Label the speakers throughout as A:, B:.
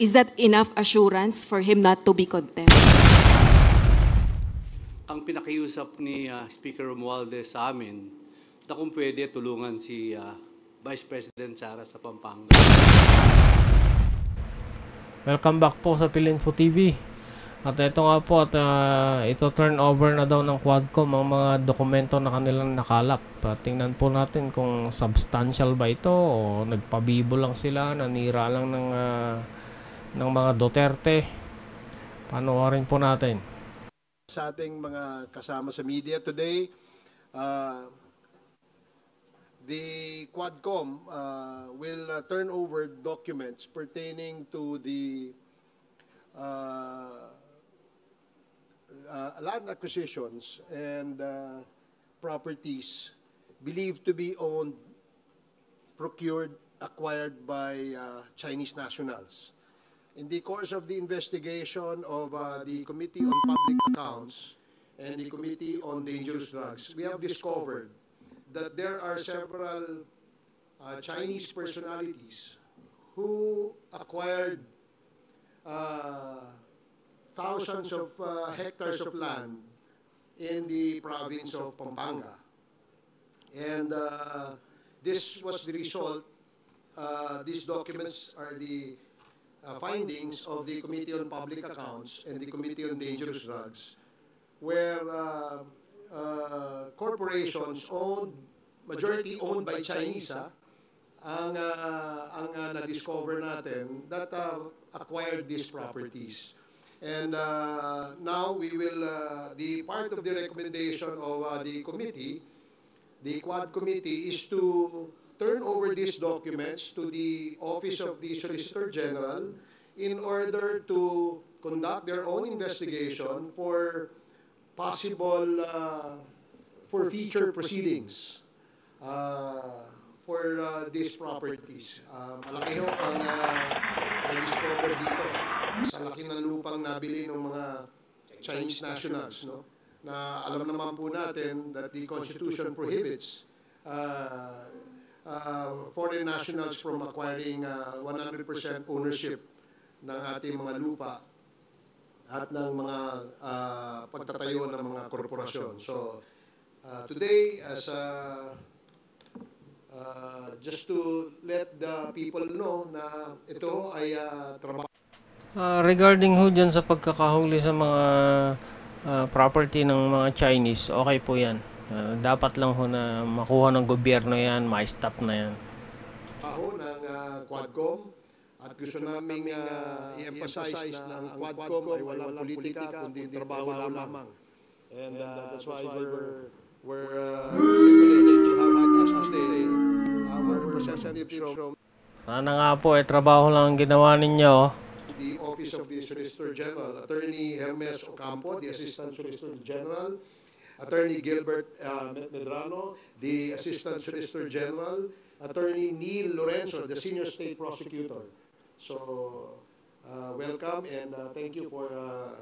A: Is that enough assurance for him not to be contempt?
B: Ang pinakiusap ni Speaker Romualdez sa amin na kung pwede tulungan si Vice President Sara sa Pampanga.
C: Welcome back po sa Pilinfo TV. At ito nga po, at ito turn over na daw ng Quadcom ang mga dokumento na kanilang nakalap. Tingnan po natin kung substantial ba ito o nagpabibo lang sila, nanira lang ng mga Duterte. Panoorin po natin.
D: Sa ating mga kasama sa media today, the Quadcom will turn over documents pertaining to the land acquisitions and properties believed to be owned, procured, acquired by Chinese nationals. In the course of the investigation of the Committee on Public Accounts and the Committee on Dangerous Drugs, we have discovered that there are several Chinese personalities who acquired thousands of hectares of land in the province of Pampanga. And this was the result, these documents are the findings of the Committee on Public Accounts and the Committee on Dangerous Drugs, where corporations owned, majority owned by Chinese, ang na-discover natin that acquired these properties. And now we will, the part of the recommendation of the committee, the Quad Committee, is to turn over these documents to the Office of the Solicitor General in order to conduct their own investigation for possible, for future proceedings for these properties. Malaki ho ang na-discover dito sa laki ng lupang nabili ng mga Chinese nationals, no? Na alam naman po natin that the Constitution prohibits foreign nationals from acquiring 100% ownership ng ating mga lupa at ng mga pagtatayo ng mga korporasyon. So today, as just to let the people know na ito ay trabaho.
C: Regarding ho dyan sa pagkakahuli sa mga property ng mga Chinese, okay po yan. Dapat lang ho na makuha ng gobyerno yan, ma-stop na yan.
D: Ako ng Quadcom, at gusto namin i-emphasize na ang Quadcom ay walang politika kundi trabaho lamang. And that's why we're privileged to have us today, our representatives from
C: sana nga po trabaho lang ang ginawa ninyo.
D: The Office of the Solicitor General, Attorney Hermes Ocampo, the Assistant Solicitor General, Attorney Gilbert Medrano, the Assistant Solicitor General, Attorney Neil Lorenzo, the Senior State Prosecutor. So, welcome and thank you for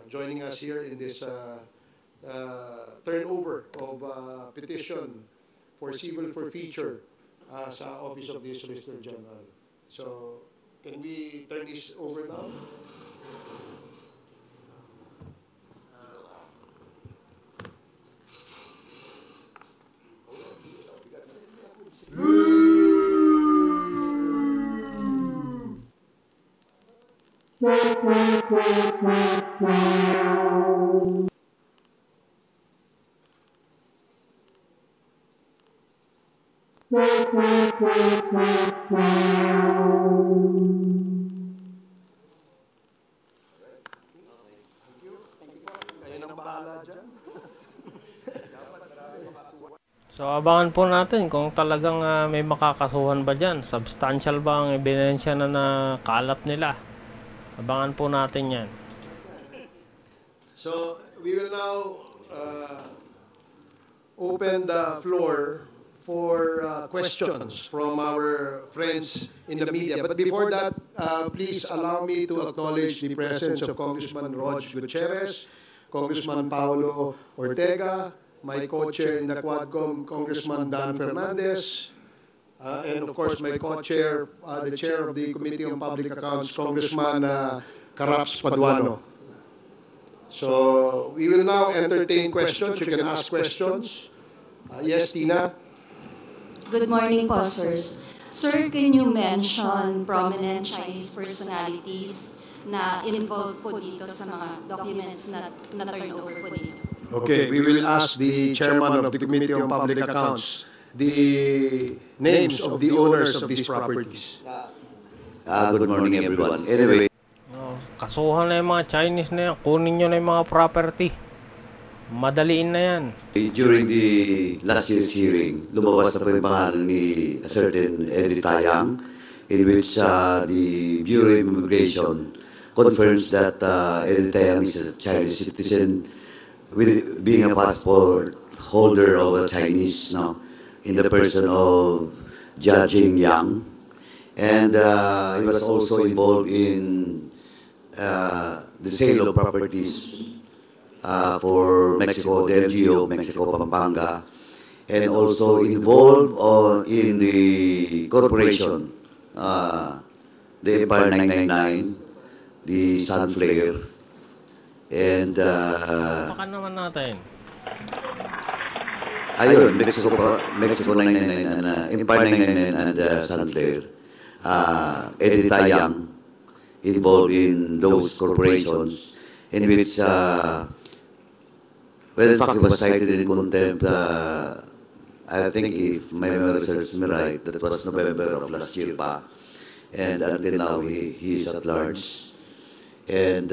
D: joining us here in this turnover of petition for civil forfeiture sa Office of the Solicitor General. So, can we turn this over now?
C: So abangan po natin kung talagang may makakasuhan ba dyan. Substantial ba ang ebidensya na nakalat nila? Abangan po natin yan.
D: So we will now open the floor for questions from our friends in the media. But before that, please allow me to acknowledge the presence of Congressman Rog Gutierrez, Congressman Paulo Ortega, my co-chair in the Quadcom, Congressman Dan Fernandez, and of course my co-chair, the chair of the Committee on Public Accounts, Congressman Caraps Paduano. So we will now entertain questions. You can ask questions. Yes, Tina?
E: Good morning po, sirs. Sir, can you mention prominent Chinese personalities na involved po dito sa mga documents na turnover po ninyo?
D: Okay, we will ask the chairman of the Committee on Public Accounts the names of the owners of these properties.
F: Good morning, everyone. Anyway,
C: Kasuhan na yung mga Chinese na yan. Kunin nyo na yung mga property. Madaliin na yan.
F: during the last year's hearing, lumabas na po yung pangalan ni a certain Eddie Tayang, in which the Bureau of Immigration confirms that Eddie Tayang is a Chinese citizen with being a passport holder of a Chinese, in the person of Jia Jingyang. And he was also involved in the sale of properties for Mexico, the LGU of Mexico, Pampanga, and also involved in the corporation, the Empire 999, the Sunflare, and
C: Baka naman natin.
F: ayun, Mexico 999 and Empire 999 and Sunflare. Eddie Tayang involved in those corporations in which well, in fact, he was cited in contempt, I think if my memory serves me right, that was November of last year pa. And until now, he is at large. And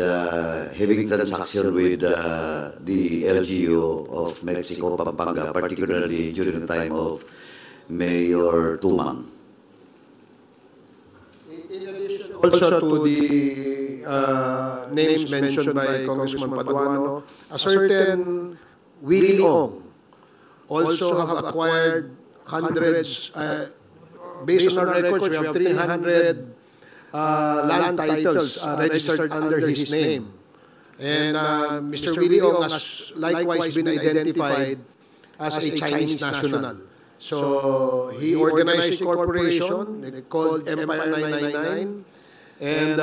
F: having transaction with the LGU of Mexico, Pampanga, particularly during the time of Mayor Tumang.
D: In addition also to the names mentioned by Congressman Paduano, a certain Willie Ong also have acquired hundreds, based on our records, we have 300 land titles registered under his name. And Mr. Willie Ong has likewise been identified as a Chinese national. So he organized a corporation called Empire 999, and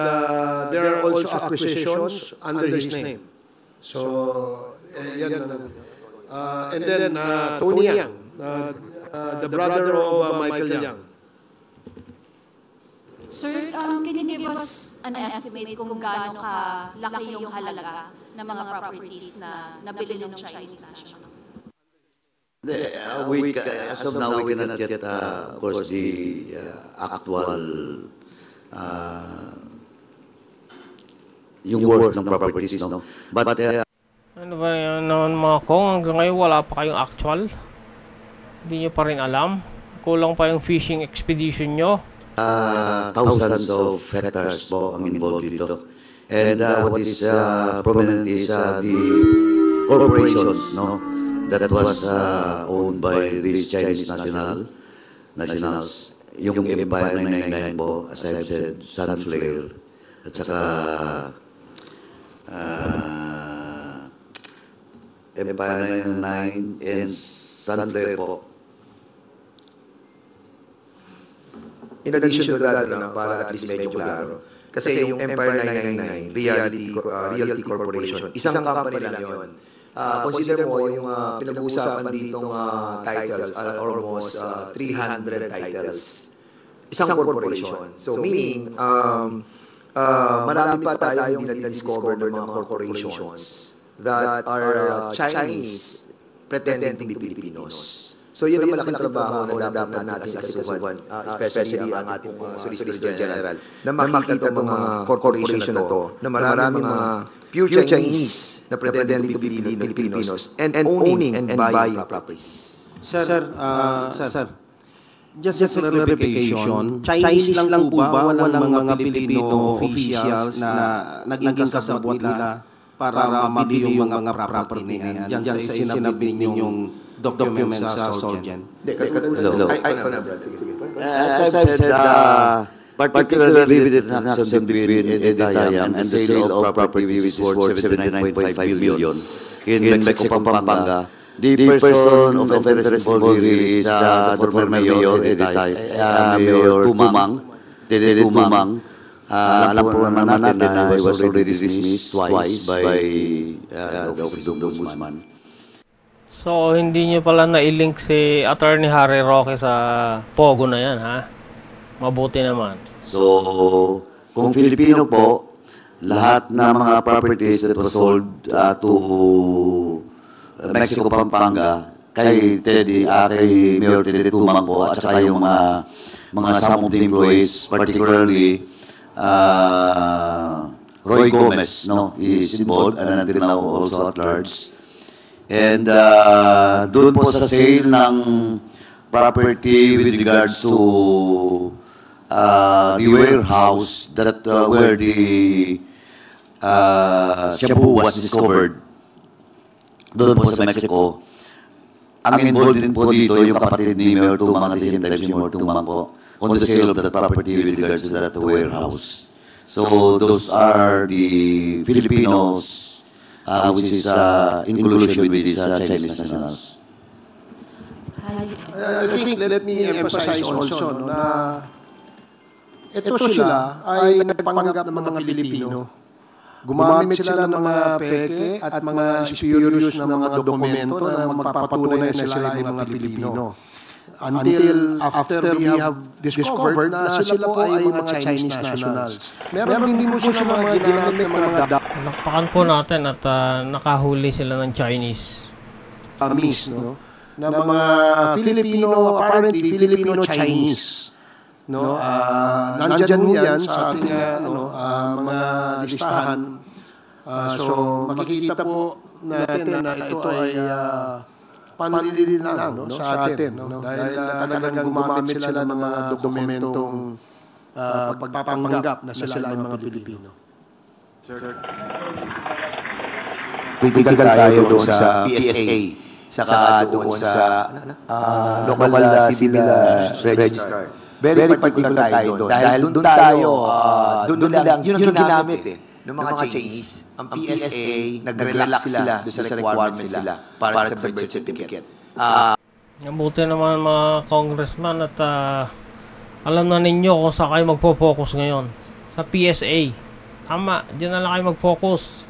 D: there are also acquisitions under his name. So, and then Tony Yang, the brother of Michael Yang.
E: Sir, can you give us an estimate kung gaano kalaki yung halaga ng mga properties na nabili ng Chinese nationals?
F: As of now, we cannot get, of course, the actual yung worth ng properties, no? But
C: Ano ba yan naman mga kong? Hanggang ngayon wala pa kayong actual? Hindi nyo pa rin alam? Kulang pa yung fishing expedition nyo?
F: thousands of hectares po ang involved dito. And what is prominent is the corporations, no? That was owned by these Chinese nationals. Yung Empire 999 po, as I've said, Sunflare, at saka Empire 999 and Sunflare po.
G: In addition to that, para at least medyo klaro, kasi yung Empire 999, Realty Corporation, isang company lang yun. Consider mo yung pinag-uusapan ditong titles are almost 300 titles. Isang corporation. So meaning, marami pa tayong hindi na-discover ng mga corporations that are Chinese pretending to be Filipinos. So yun ang malaking trabaho na dapat natin asikasuhan, especially ang ating Solicitor General, na makikita ng mga corporation na to, na maraming mga pure Chinese na pretending to be Filipinos and owning and buying properties.
H: Sir, just a clarification, Chinese lang po ba? Walang mga Pilipino officials na naging kasabot nila para mabili yung mga property na yan? Diyan sa sinabi ninyong documents sa Solgen.
F: As I've said, particularly with the transaction between Eddie Tayang and the sale of property which is worth 79.5 million in Mexico, Pampanga, The person of interest involved here is the former Mayor, Mayor Tumang, Ted Tumang. Alam po naman natin na he was already dismissed twice by the Office of the Ombudsman.
C: So, hindi nyo pala na-link si Attorney Harry Roque sa Pogo na yan, ha? Mabuti naman.
F: So, kung Filipino po, lahat ng mga properties that was sold to Mexico, Pampanga, kay Teddy, kay Mayor Teddy Tumang po, at saka yung mga some of the employees, particularly Roy Gomez, no, is involved, and until now also at large. And doon po sa sale ng property with regards to the warehouse that where the shabu was discovered, doon po sa Mexico, ang involved din po dito yung kapatid ni Mayor Tumang at the same time si Mayor Tumang po on the sale of that property with regards to that warehouse. So those are the Filipinos which is in collusion with these Chinese nationals.
D: I think let me emphasize also na ito sila ay nagpanggap ng mga Pilipino. Gumamit sila ng mga peke at mga spurious na mga dokumento na magpapatunay na sila ay mga Pilipino. Until after we have discovered na sila po ay mga Chinese nationals. Meron din po sila mga ginamit na mga
C: Nakpakan po natin at nakahuli sila ng Chinese.
D: dummies, no? Na mga Filipino, apparently Filipino-Chinese. No, nandyan yan sa ating mga listahan. So makikita po natin na ito ay panlilin lang, no, sa atin, no? Dahil talagang gumamit sila ng mga dokumentong pagpapanggap na sila ay mga Pilipino.
G: Critical tayo doon sa PSA, saka doon sa local civil register. Very particular tayo doon. Dahil doon tayo, doon lang, yun ang ginamit ng mga Chinese. Ang PSA, nag-relax sila doon sa requirements nila para sa birth certificate.
C: Mabuti naman mga congressman at alam na ninyo kung saan kayo magpo-focus ngayon. Sa PSA. Tama, dyan na lang kayo mag-focus.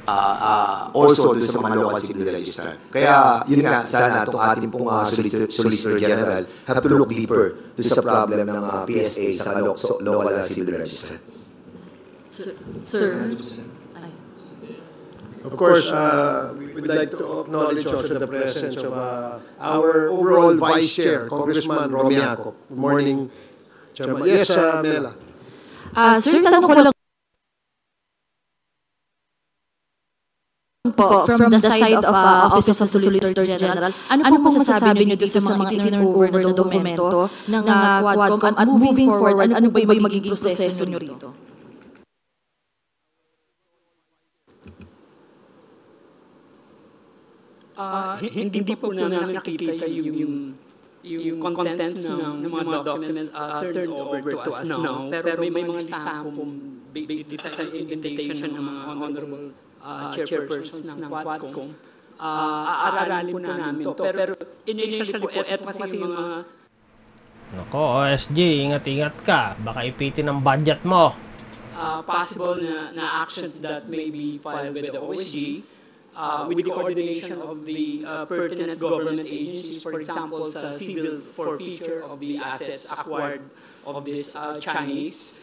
G: Also doon sa mga local civil register. Kaya yun nga, sana itong ating pong Solicitor General have to look deeper doon sa problem ng PSA sa local civil register.
E: Sir.
D: Of course, we'd like to acknowledge also the presence of our overall Vice Chair, Congressman Romiaco. Good morning, Chairman. Yes, Mela.
E: Sir, tanong ko lang po, from the side of Office of the Solicitor General, ano po masasabi niyo dito sa mga itin-over na dokumento ng Quadcom at moving forward, ano ba yung magiging proseso niyo rito?
I: Hindi po namin nakikita yung contents ng mga documents turned over to us now. Pero may mga listahan pong big invitation ng mga honorable chairpersons ng Quadcom. Aaralin po namin to. Pero initially po, eto kasi yung mga...
C: Nako, OSG, ingat-ingat ka. Baka ipitin ang budget mo.
I: Possible na actions that may be filed with the OSG with the coordination of the pertinent government agencies, for example, sa civil forfeiture of the assets acquired of this Chinese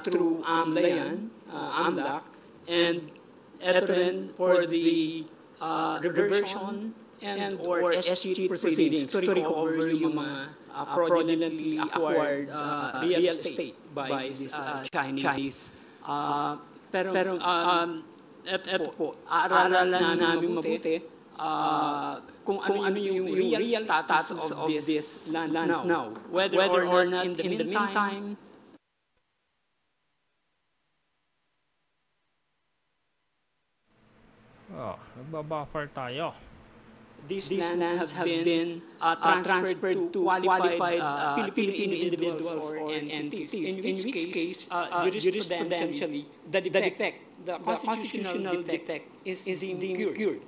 I: through AMLAC, and ito rin for the reversion and or SG proceedings to recover yung mga fraudulently acquired real estate by this Chinese. Pero eto po, aaralan namin mabuti kung ano yung real status of this land now. Whether or not in the meantime,
C: Nagbabuffer tayo.
I: these lands have been transferred to qualified Filipino individuals or entities, in which case, jurisprudentially, the constitutional defect is deemed cured.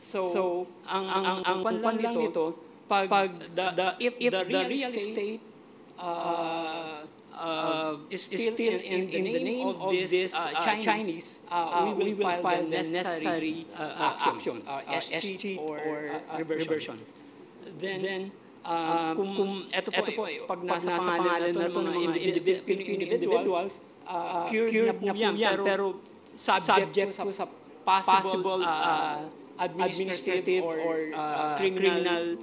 I: So, ang kwan lang nito, if the real estate is still in the name of this Chinese, we will file the necessary actions, SG or reversion. Then, kung ito po, pag nasa pangalan na ito ng mga individuals, cured na po yan, pero subject po sa possible administrative or criminal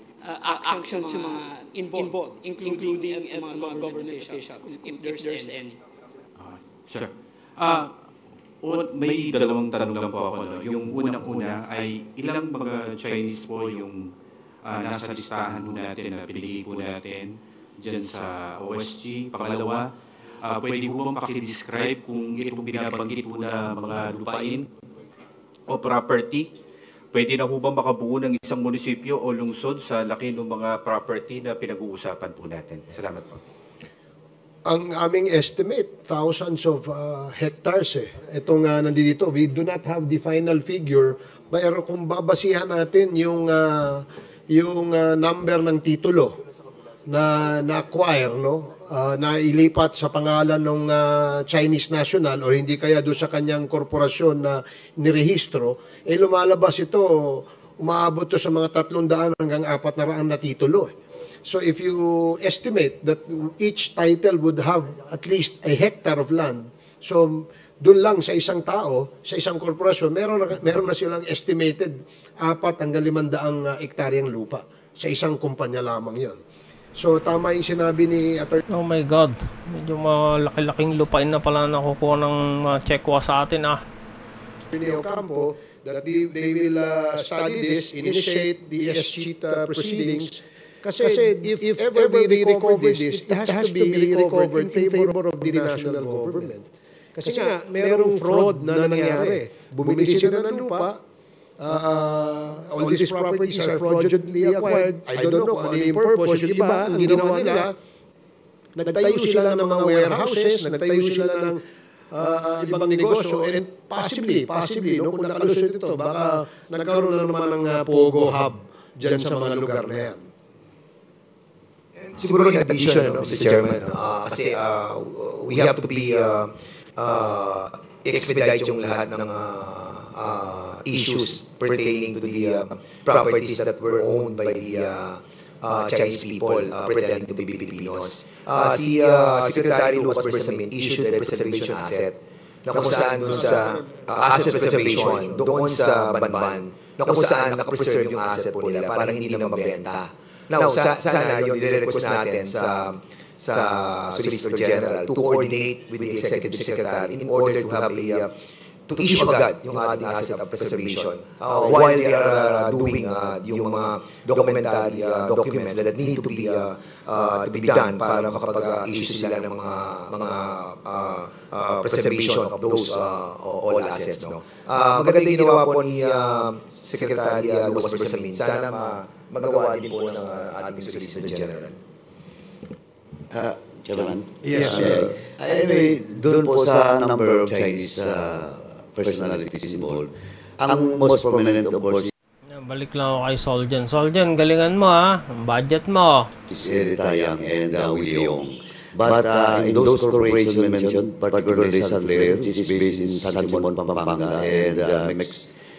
I: actions yung mga involved, including mga government officials, if there's any.
J: Sure. May dalawang tanong lang po ako. No? Yung unang-una ay ilang mga Chinese po yung nasa listahan po natin na pinili po natin dyan sa OSG. Pangalawa, pwede po bang pakidescribe kung itong binabanggit po na mga lupain o property, pwede na po ba makabuo ng isang munisipyo o lungsod sa laki ng mga property na pinag-uusapan po natin? Salamat po.
D: Ang aming estimate, thousands of hectares Itong nandito, we do not have the final figure, pero kung babasihan natin yung number ng titulo na na-acquire, no? Na ilipat sa pangalan ng Chinese national or hindi kaya doon sa kanyang korporasyon na nirehistro, lumalabas ito, umaabot to sa mga 300 hanggang 400 na titulo. So if you estimate that each title would have at least a hectare of land, so doon lang sa isang tao, sa isang korporasyon, meron na silang estimated 4 hanggang 500 hektaryang lupa. Sa isang kumpanya lamang yon. So tama yung sinabi ni Atty.
C: Oh my God, medyo malaki-laking lupain na pala nakukuha ng Chekwa sa atin
D: Ocampo, that they will study this, initiate the SG proceedings. Kasi if ever we recover this, it has to be recovered in favor of the national government. Kasi nga, merong fraud na nangyari. Bumili sila ng lupa, all these properties are fraudulently acquired. I don't know kung ano yung purpose. Yung iba, ang ginawa nila, nagtayo sila ng mga warehouses, nagtayo sila ng ibang negosyo, and possibly, no, kung nakalusot ito, baka nagkaroon na naman ng Pogo Hub dyan sa mga lugar na yan.
G: Siguro in addition, Mr. Chairman, kasi we have to be expedite yung lahat ng issues pertaining to the properties that were owned by the Chinese people pretending to be Filipinos. Si Secretary Lucas Bersamin issued a preservation asset na kung saan doon sa asset preservation, doon sa Banban, na kung saan nakapreserve yung asset po nila para hindi na mabenta. Now, sana yung nire-request natin sa Solicitor General to coordinate with the Executive Secretary in order to have to issue agad yung ating asset preservation while they are doing yung mga documentary documents that need to be done para makapag-issue sila ng mga preservation of those all assets. No? Maganda yung ginawa po ni Secretary Lucas Bersamin. Sana magawa din po ng ating Solicitor General.
F: Chairman?
D: Yes.
F: Anyway, doon po sa number of Chinese personalities involved, ang most prominent of course
C: Balik lang ako kay Soljan. Soljan, galingan mo ang budget mo.
F: is Eddie Tayang and Willie Ong. But in those corporations mentioned, particularly Sunflare, which is based in San Simon, Pampanga, and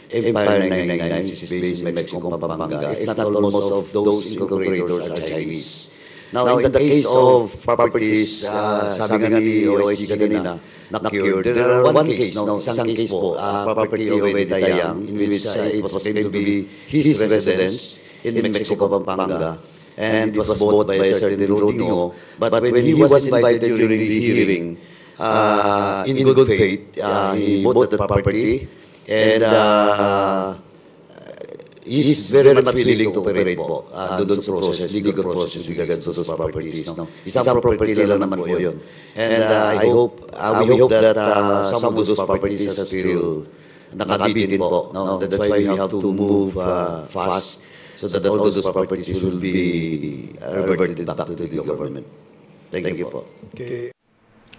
F: Empire 999, which is based in Mexico, Pampanga, if not almost of those incorporators are Chinese. Now, in the case of properties, sabi nga ni OSG kanina, na-cured, there are one case, isang case po, property of Eddie Tayang, in which it was claimed to be his residence in Mexico, Pampanga, and it was bought by a certain Rodrigo. But when he was invited during the hearing, in good faith, he bought the property, and he's very much willing to operate po doon sa process, legal process with regards to those properties. Isang property lang naman po yun. And we hope that some of those properties are still nakabidin po. That's why we have to move fast so that all those properties will be reverted back to the government. Thank you po.
D: Okay.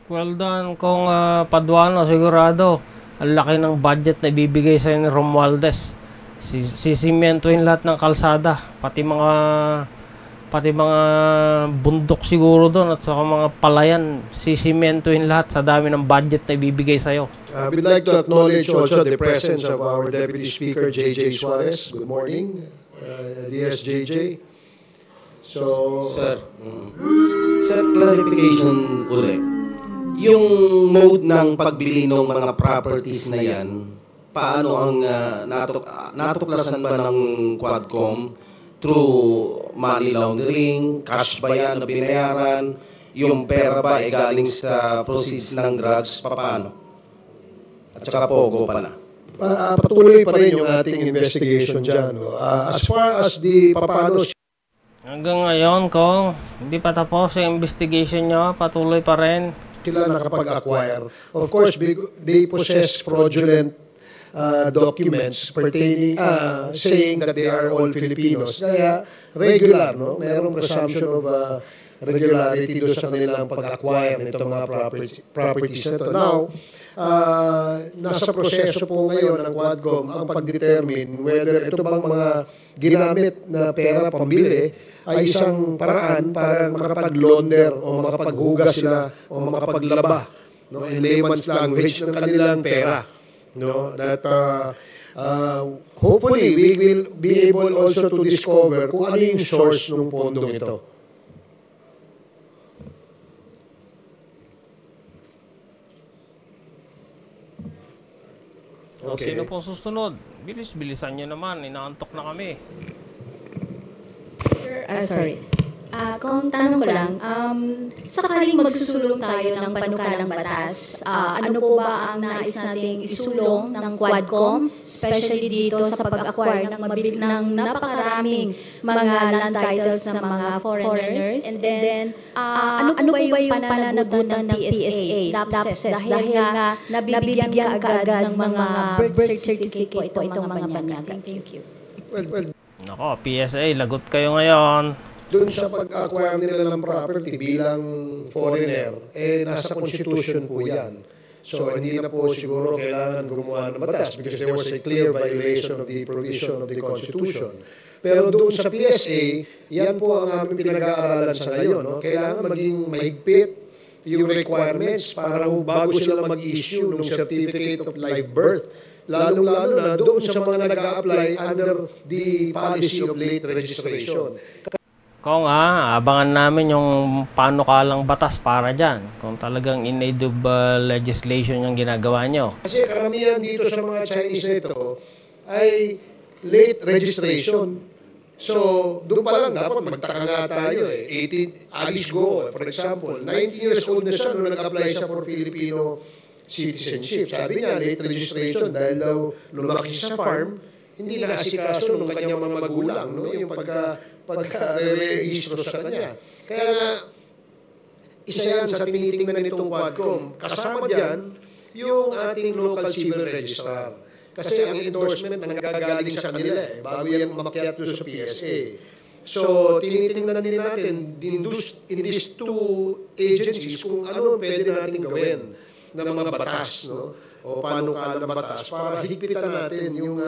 C: Well done kung Paduano, sigurado. Ang laki ng budget na ibibigay sa'yo ni Romualdez. Sisimentuhin lahat ng kalsada, pati mga bundok siguro doon at saka mga palayan, sisimentuhin lahat sa dami ng budget na ibibigay sa'yo.
D: We'd like to acknowledge also the presence of our Deputy Speaker, J.J. Suarez. Good morning, DSJJ. So,
H: Sir, clarification ulit. Yung mode ng pagbili ng mga properties na yan, paano ang natuklasan ba ng Quadcom? Through money laundering, cash ba yan na binayaran? Yung pera ba ay galing sa proceeds ng drugs? Paano? At saka pogo pala.
D: Patuloy pa rin yung ating investigation dyan. No? As far as the paano
C: Hanggang ngayon, Kong, hindi pa tapos yung investigation nyo, patuloy pa rin.
D: Sila nakapag-acquire. Of course, they possess fraudulent documents pertaining, saying that they are all Filipinos. Kaya regular, no? Mayroong presumption of regularity doon sa kanilang pag-acquire nito mga properties na ito. Now, nasa proseso po ngayon ng Quadcom ang pag-determine whether ito bang mga ginamit na pera pambili ay isang paraan para makapag-launder o makapaghugas sila o makapaglaba, no, in layman's language ng kanilang pera. No, that hopefully we will be able also to discover kung ano yung source ng pondong ito.
C: Okay. Sino pong susunod? Bilis-bilisan nyo naman, inaantok na kami.
K: Sir, sorry. Kung tanong ko lang, sakaling magsusulong tayo ng panukalang batas, ano po ba ang nais nating isulong ng Quadcom, especially dito sa pag-acquire ng napakaraming mga land titles ng mga foreigners? And then, ano po ba yung pananagutan ng PSA? Lapses, dahil nga nabibigyan ka agad ng mga birth certificate po itong mga banyaga. Thank you.
D: Well,
C: Nako, PSA, lagot kayo ngayon.
D: doon sa pag-acquire nila ng property bilang foreigner, nasa constitution po yan. So, hindi na po siguro kailangan gumawa ng batas because there was a clear violation of the provision of the constitution. Pero doon sa PSA, yan po ang aming pinag-aaralan sa ngayon. No? Kailangan maging mahigpit yung requirements para bago sila mag-issue ng certificate of live birth. Lalong-lalo na doon sa mga nag-a-apply under the policy of late registration.
C: Kung abangan namin yung panukalang batas para dyan. Kung talagang in aid of legislation yung ginagawa nyo.
D: Kasi karamihan dito sa mga Chinese na ito ay late registration. So, doon pa lang dapat magtaka nga tayo 18, Alice Go, for example, 19 years old na siya nung nag-apply siya for Filipino citizenship. Sabi niya, late registration dahil daw lumaki sa farm, hindi na asikaso ng kanyang mga magulang, no? Yung pagka-re-registro sa kanya. Kaya nga, isa yan sa tinitingnan nitong Quadcom. Kasama dyan, yung ating local civil registrar. Kasi ang endorsement nanggagaling sa kanila bago yan umakyat doon sa PSA. So, tinitingnan din natin in these two agencies kung ano pwede natin gawin ng mga batas, no? O panukalang batas para higpitan natin yung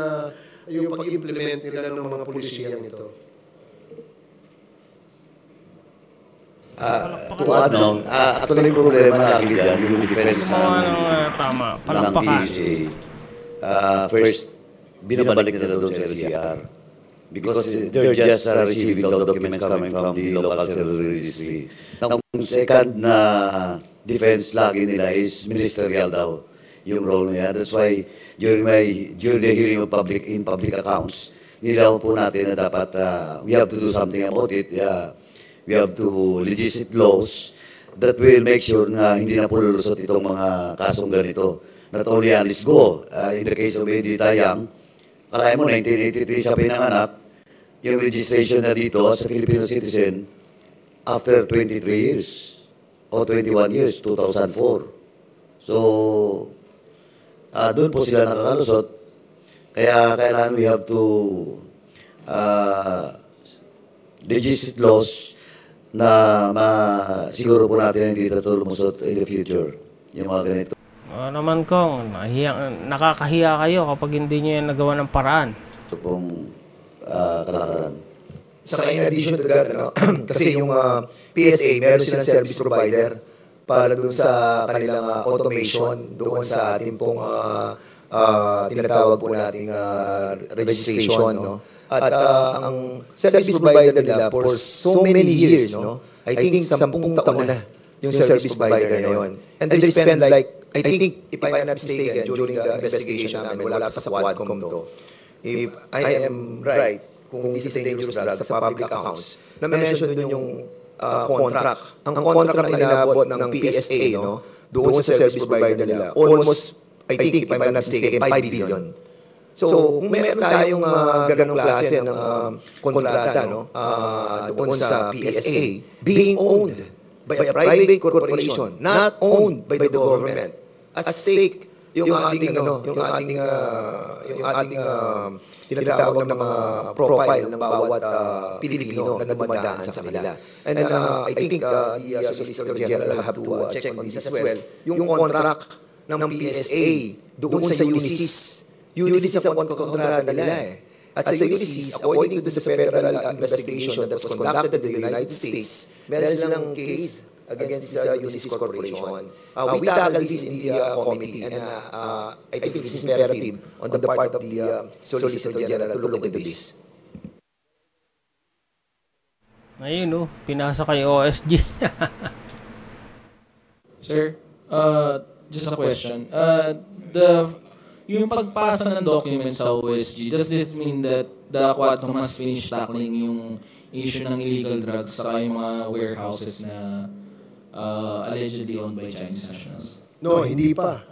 D: pag-implement nila ng mga pulisiyang ito.
F: Actually yung problema natin dyan, yung defense
C: tama,
F: ng PSA. First, binabalik nila doon sa LCR. Because they're just receiving the documents coming from the local civil registry. Ang second na defense lagi nila is ministerial daw yung role niya. That's why during the hearing of public accounts, nilaw po natin na dapat we have to do something about it. We have to legislate laws that will make sure na hindi na po lulusot itong mga kasong ganito. Not only Alice Go, in the case of Eddie Tayang, kalaya mo, 1983 siya pinanganak, yung registration na dito sa Filipino citizen after 23 years o 21 years, 2004. So, doon po sila nakakalusot. Kaya kailangan we have to legislate laws na siguro po natin hindi ito lumusot in the future. Yung mga ganito.
C: Naman Kong, nakakahiya kayo kapag hindi nyo yan nagawa ng paraan.
F: ito pong kalakaran.
G: Sa in addition to that, kasi yung PSA, meron silang service provider para doon sa kanilang automation, doon sa ating pong tinatawag po nating registration. No? At ang service provider nila for so many years, I think 10 taon na yung service provider na yun. And they spend like, I think, if I'm not mistaken, during the investigation namin, wala pa sa Quadcom to, if I am right, kung this is a dangerous drug sa public accounts, na-mention doon yung contract. Ang contract na inabot ng PSA, doon sa service provider nila, almost, I think, if I'm not mistaken, 5 billion. So, kung meron tayong ganong klase ng kontrata doon sa PSA, being owned by a private corporation, not owned by the government, at stake yung ating tinatawag ng mga profile ng bawat Pilipino na dumadaan sa kanila. And I think the Solicitor General have to check on this as well. Yung contract ng PSA doon sa UNICIS. UNICIS ang kontrata nila eh. At sa UNICIS, according to the federal investigation that was conducted in the United States, meron silang case against the UNICIS Corporation. We tackle this in the committee, and I think this is imperative on the part of the Solicitor General to look into this.
C: Ayun pinasa kay OSG.
L: Sir, just a question. Yung pagpasa ng documents sa OSG, does this mean that the Quadcom has finished tackling yung issue ng illegal drugs sa yung mga warehouses na allegedly owned by Chinese nationals?
D: No, hindi pa.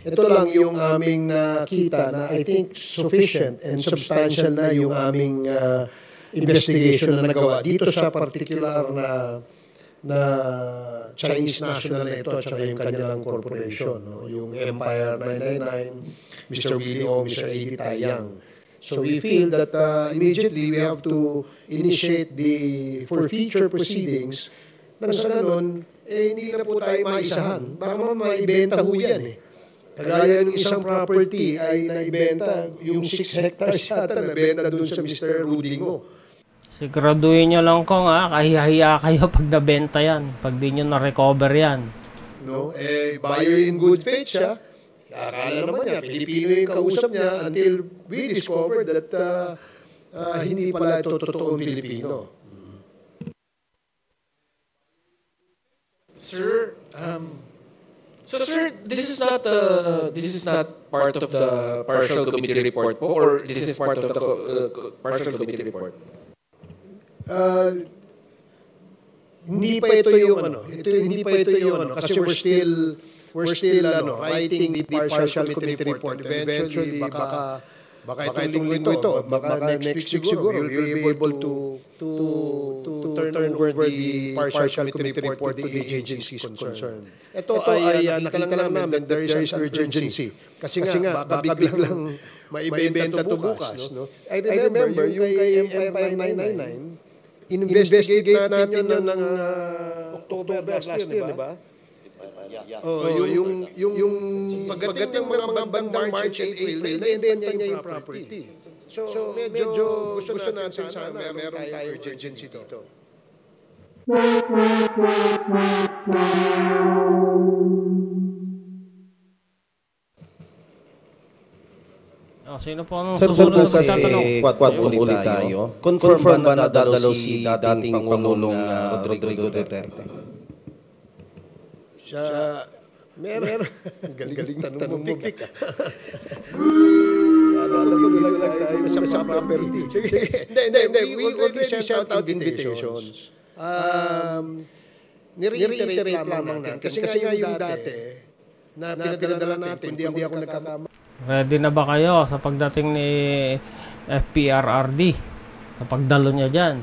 D: Ito lang yung aming nakita na I think sufficient and substantial na yung aming investigation na nagawa dito sa particular na Chinese national na ito at saka yung kanilang corporation, yung Empire 999, Mr. Willie O, Mr. A.D. Taiyang. So we feel that immediately we have to initiate for future proceedings nang sa ganun, hindi na po tayo maisahan. Baka maibenta ho yan eh. Kagaya ng isang property ay naibenta, yung 6 hectares yata nabenta dun sa Mr. Rudingo.
C: Siguraduhin nyo lang kung kahihiya kayo pag nabenta yan. Pag di nyo na-recover yan.
D: No? Buyer in good faith siya. Akala naman niya, Pilipino yung kausap niya until we discovered that hindi pala ito totoong Pilipino.
L: Sir, sir, this is not part of the partial committee report po, or this is part of the partial committee report?
D: Hindi pa ito yung kasi we're still writing the partial committee report. Eventually baka itong linggo ito, baka next week siguro we'll be able to turn over the partial committee report the agencies concerned. Ito ay nakita lang namin there is urgency. Kasi nga baka biglang maibenta ito bukas. I remember yung kay Empire 999, investigate natin yun ng October last year, di ba? Yung pagdating ng mga bandang March, April, naibenta niya yung property. So medyo gusto natin sana meron tayong urgency dito.
C: Sino po ang
H: susunod na magtatanong? Quadcom ulit tayo. Confirm ba na dadalaw si dating Pangulong Rodrigo Duterte?
D: Siya, meron. Galing tanong mo, Vic. Alam ko lang tayo sa property. Hindi. We already sent out invitations. Nireiterate lamang natin. Kasi nga yung dati, na pinadala natin, hindi ako nagkakama.
C: Ready na ba kayo sa pagdating ni FPRRD? Sa pagdalo niya dyan?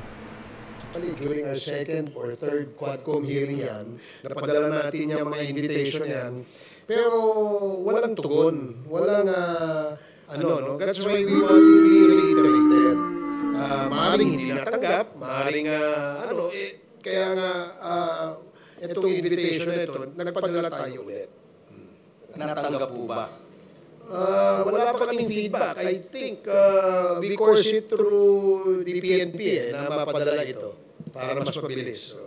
D: During our second or third Quadcom hearing yan, napadala natin yung mga invitation yan. Pero walang tugon. Walang, that's why we want to be reiterated. Maaaring hindi natanggap, maaaring, kaya nga, itong invitation na ito, nagpadala tayo ulit.
H: Natanggap po ba?
D: Wala pa kaming feedback. I think we course it through the PNP na mapadala ito para mas mabilis. So,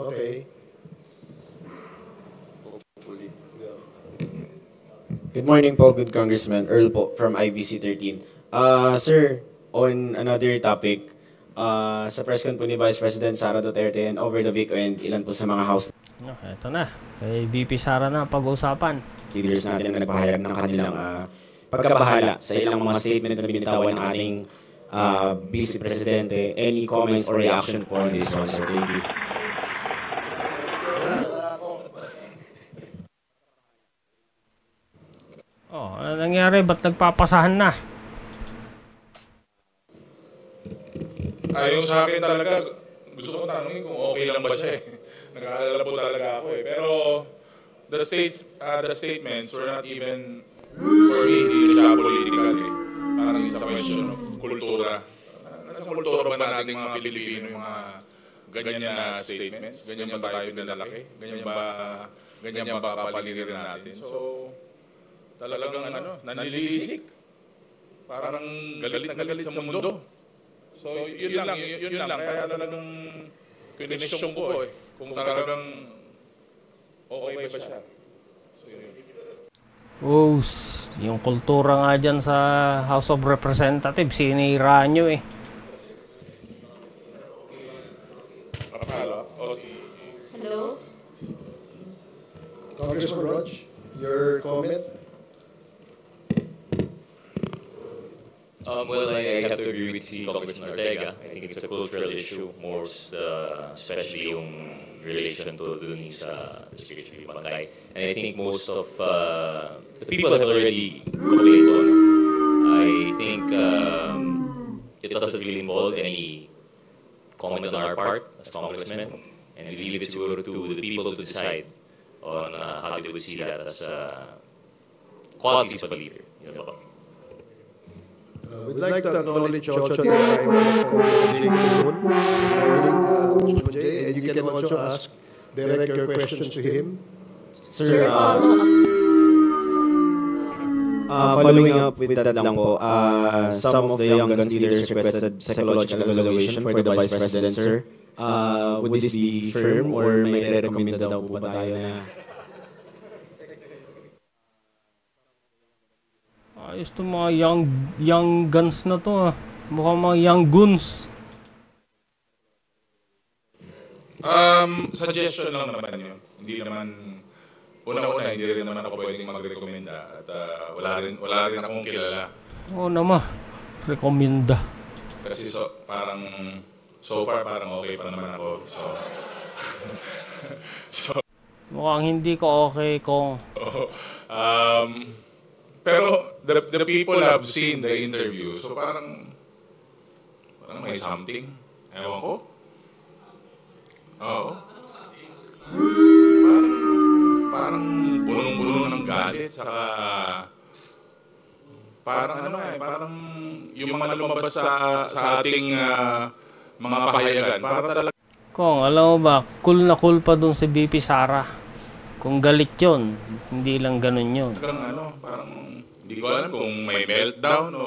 D: okay.
M: Good morning po, good Congressman. Earl po from IVC 13. Sir, on another topic, sa press con po ni Vice President Sara Duterte and over the weekend, ilan po sa mga House
C: Eto na, kay VP Sara na pag-uusapan.
M: leaders natin na nagpahayag ng kanilang pagkabahala sa ilang mga statement na binitawan ng ating Vice Presidente. Any comments or reaction po on this one, sir? Thank you.
C: Ano nangyari? Ba't nagpapasahan na?
N: Yung sa akin talaga, gusto ko tanongin kung okay lang ba siya eh. Nag-aalala po talaga ako eh. Pero the statements were not even, for me, hindi siya political eh. Parang it's a question of kultura. Nasa kultura ba nating mga Pilipino yung mga ganyan na statements? Ganyan ba tayo nilalaki? Ganyan ba kapaligiran natin? So, talagang nanilisik. Parang galit na galit sa mundo. So, yun lang. Kaya talagang kinesyon ko eh. Kung talagang okay ba siya. So, yun.
C: Yung kultura nga dyan sa House of Representatives, sinira nyo eh.
E: Hello?
D: Congressman Rog, your comment?
O: Well, I have to agree with si Congressman Ortega. I think it's a cultural issue, more especially yung relation to dun sa spiritual bangkay. And I think most of the people have already complained on. I think it doesn't really involve any comment on our part as congressmen, and we leave it to the people to decide on how they would see that as qualities of a leader. You know?
D: We'd like to acknowledge also the time of Jay Good morning, Jay, and you can also direct your questions to him.
M: Sir, following up with that lang po, some of the young guns leaders requested psychological evaluation for the Vice President, sir. Would this be firm or may recommend daw po ba tayo na
C: ayos itong mga young guns na to. Mukhang mga young guns.
N: Suggestion lang naman yun. Hindi naman, una-una, hindi rin naman ako pwedeng magrekomenda. At wala rin akong kilala.
C: Oo naman, rekomenda.
N: Kasi so far parang okay pa naman ako.
C: Mukhang hindi ko okay kung...
N: Pero the people have seen the interview, so parang may something. Ewan ko. Oo. Parang punong-puno ng galit, saka parang yung mga lumabas sa ating mga pahayagan, para talaga.
C: Kung alam mo ba, cool na cool pa dun si BP Sara. Kung galit yun, hindi lang ganun yun.
N: Parang hindi ko alam kung may meltdown o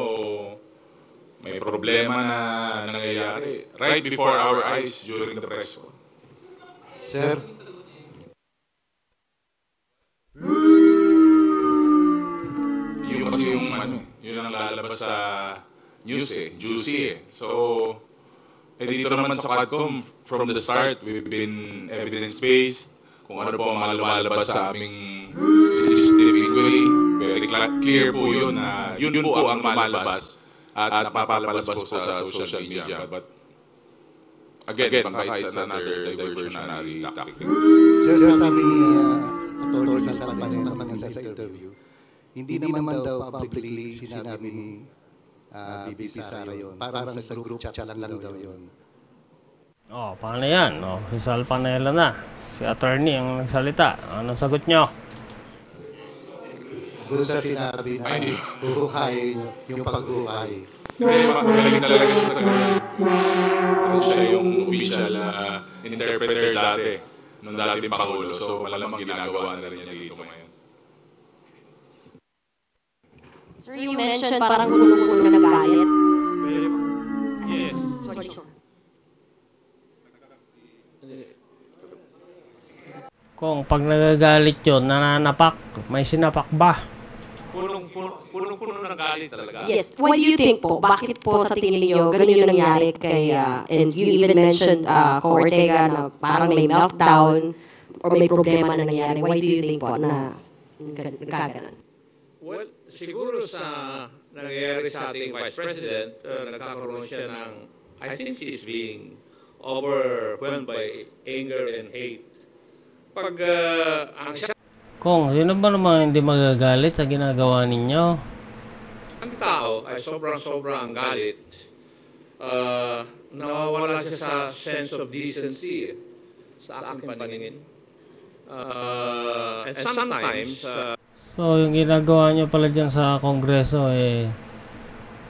N: may problema na nangyayari right before our eyes during the press con.
G: Sir?
N: Yun kasi yun ang lalabas sa news juicy eh. So, dito naman sa Quadcom, from the start, we've been evidence-based. Kung ano po ang mga lumalabas sa aming legislative inquiry, very clear po yun na yun po ang lumalabas at napapalabas po sa social media. But again, baka it's another diversionary tactic.
P: Sir, sabi ni Atty. Salpanela naman sa interview, hindi naman daw publicly sinabi ni BP Sara yun. Parang sa group chat lang daw yun.
C: Paano yan? Si Salpanela na. Si attorney ang nagsalita. Anong sagot nyo?
P: Doon sa sinabi na huhukayin yung paghuhukay.
N: Magaling talaga siya sa ganun. Kasi siya yung official interpreter dati. ng dating Pangulo. So malamang ginagawa na rin niya dito ngayon.
E: Sir, you mentioned parang gulong-gulong nagagalit.
N: Yes.
E: Sorry.
C: Kung pag nagagalit yun, nananapak, may sinapak ba?
N: Punong-puno ng galit talaga.
E: Yes. Why do you think po? Bakit po sa tingin niyo ganun yung nangyari kay, and you even mentioned Kong Ortega na parang may meltdown or may problema na nangyari. Why do you think po na nagkaganon?
Q: Well, siguro sa nangyayari sa ating Vice President, nagkakaroon siya ng, I think she's being overwhelmed by anger and hate. Pag ang siya
C: Kung, sino ba naman hindi magagalit sa ginagawa ninyo?
Q: ang tao ay sobrang galit, nawawala siya sa sense of decency sa aking paningin. And sometimes,
C: So, yung ginagawa nyo pala dyan sa Kongreso,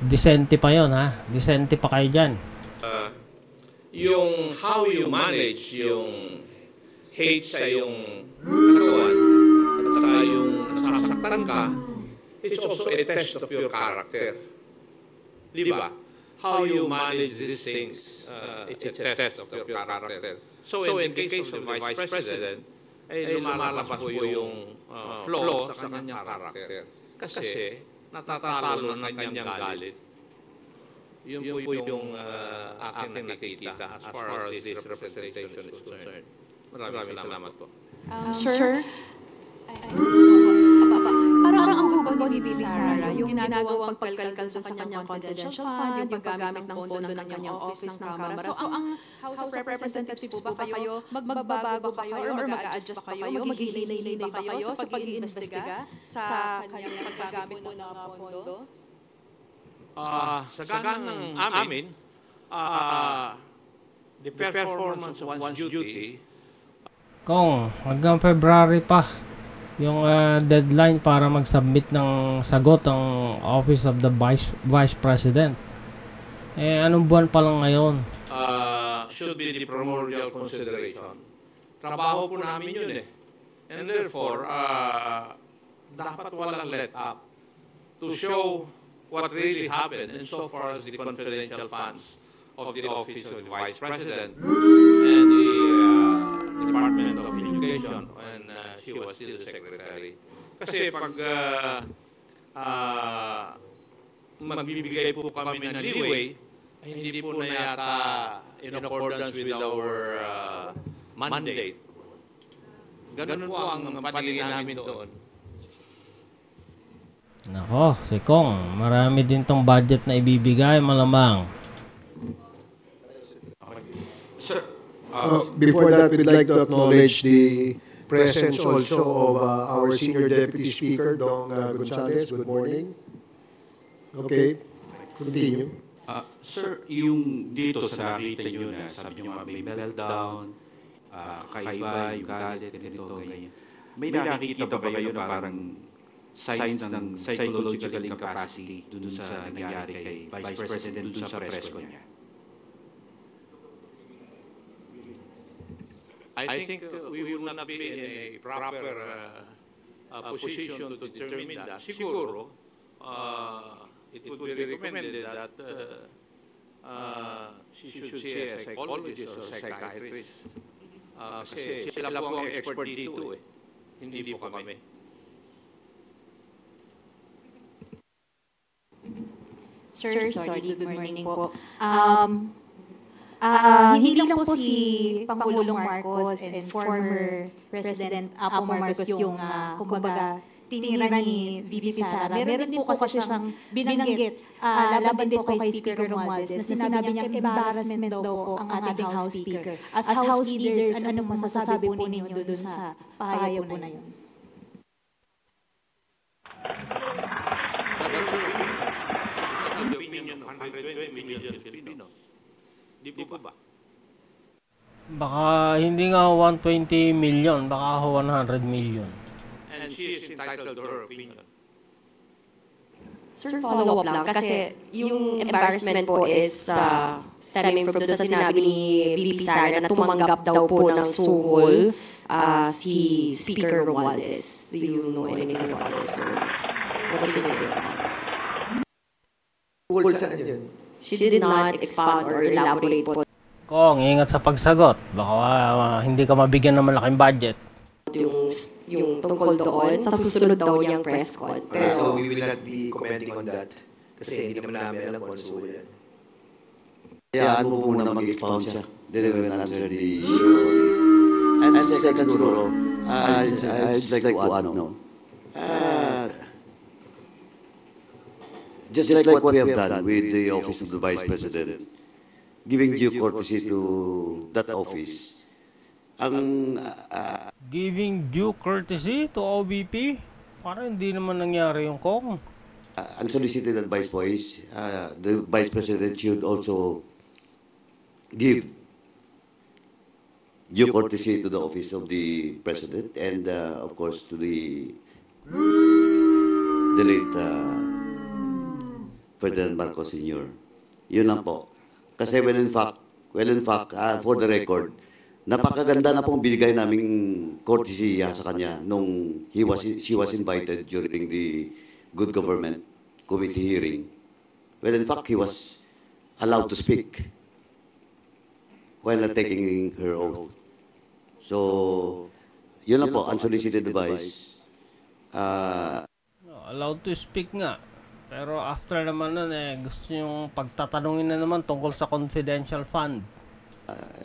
C: disente pa yon ha? Disente pa kayo dyan.
Q: yung how you manage yung hate sa iyong katawan at saka yung nasasaktan ka, it's also a test of your character. Di ba? How you manage these things, it's a test of your character. So in the case of the Vice President, ay lumalabas po yung flaw sa kanyang character. Kasi natatalo ng kanyang galit. Yun po yung aking nakikita as far as this representation is concerned. Maraming salamat po.
E: Sir?
R: Parang ang hubog ni VP Sara, yung ginagawang pagkalkal sa kanyang confidential fund, yung paggamit ng pondo ng kanyang office ng Kamara. So ang House of Representatives po ba kayo, magbabago ba kayo or mag-a-adjust ba kayo, maghihilay ba kayo sa pag-iimbestiga sa kanyang paggamit po ng pondo?
Q: Sa ganang ng amin, the performance of one's duty.
C: Kung, hanggang February pa yung deadline para mag-submit ng sagot ang Office of the Vice President. Anong buwan pa lang ngayon?
Q: Should be the primordial consideration. Trabaho po namin yun eh. And therefore, dapat walang let up to show what really happened insofar as the confidential funds of the Office of the Vice President and the Department of Education when she was still the Secretary. Kasi pag magbibigay po kami ng leeway, ay hindi po na yata in accordance with our mandate. Ganun po ang paningin namin doon.
C: Nako, si Kong, marami din tong budget na ibibigay, malamang.
D: Sir, before that, we'd like to acknowledge the presence also of our Senior Deputy Speaker, Dong Gonzales. Good morning. Okay, continue.
J: Sir, yung dito sa nakita nyo na sabi nyo may meltdown, kaiba, yung galit, ganito, ganyan. May nakikita ba kayo na parang signs ng psychological incapacity dun sa nangyari kay Vice President dun sa presko niya?
Q: I think we will not be in a proper position to determine that. Siguro, it would be recommended that she should see a psychologist or psychiatrist. Kasi sila po ang expert dito eh. Hindi po kami.
K: Sir, sorry, good morning po. Hindi lang po si Pangulong Marcos and former President Apo Marcos yung, kumbaga, tinira ni VP Sara. Meron din po kasi siyang binanggit laban din po kay Speaker Romualdez na sinabi niya embarrassment daw po ang ating House Speaker. As House leaders, anong masasabi po ninyo dun sa pahayag po na yun?
Q: The opinion of 120 million Filipinos. Di po ba?
C: Baka hindi nga 120 million, baka 100 million.
Q: And she is entitled to her opinion.
S: Sir, follow-up lang. Kasi yung embarrassment po is stemming from doon sa sinabi ni VP Sara na tumanggap daw po ng suhol si Speaker Romualdez. Do you know anything about this, sir? What did you say about it?
G: Suhol saan yun?
S: She did not expound or elaborate po.
C: Kong, ingat sa pagsagot. Baka hindi ka mabigyan ng malaking budget.
S: Yung tungkol doon sa susunod daw niyang press con.
G: So we will not be commenting on that. Kasi hindi naman namin alam kung ano suhol yan.
F: Kaya ano muna mag-expound siya. Then we will answer the... And second, siguro, I'd like to add, just like what we have done with the Office of the Vice President, giving due courtesy to that office,
C: giving due courtesy to OVP? Parang hindi naman nangyari yung Kong.
F: Unsolicited advice po is, the Vice President should also give due courtesy to the office of the President and, of course, to the late Ferdinand Marcos Sr. Yun lang po. Kasi when in fact, for the record, napakaganda na pong binigay naming courtesy sa kanya nung she was invited during the Good Government Committee hearing. Well, in fact, he was allowed to speak while not taking her oath. So, yun lang po, unsolicited advice.
C: Allowed to speak nga. Pero after naman nun gusto yung pagtatanungin na naman tungkol sa confidential fund.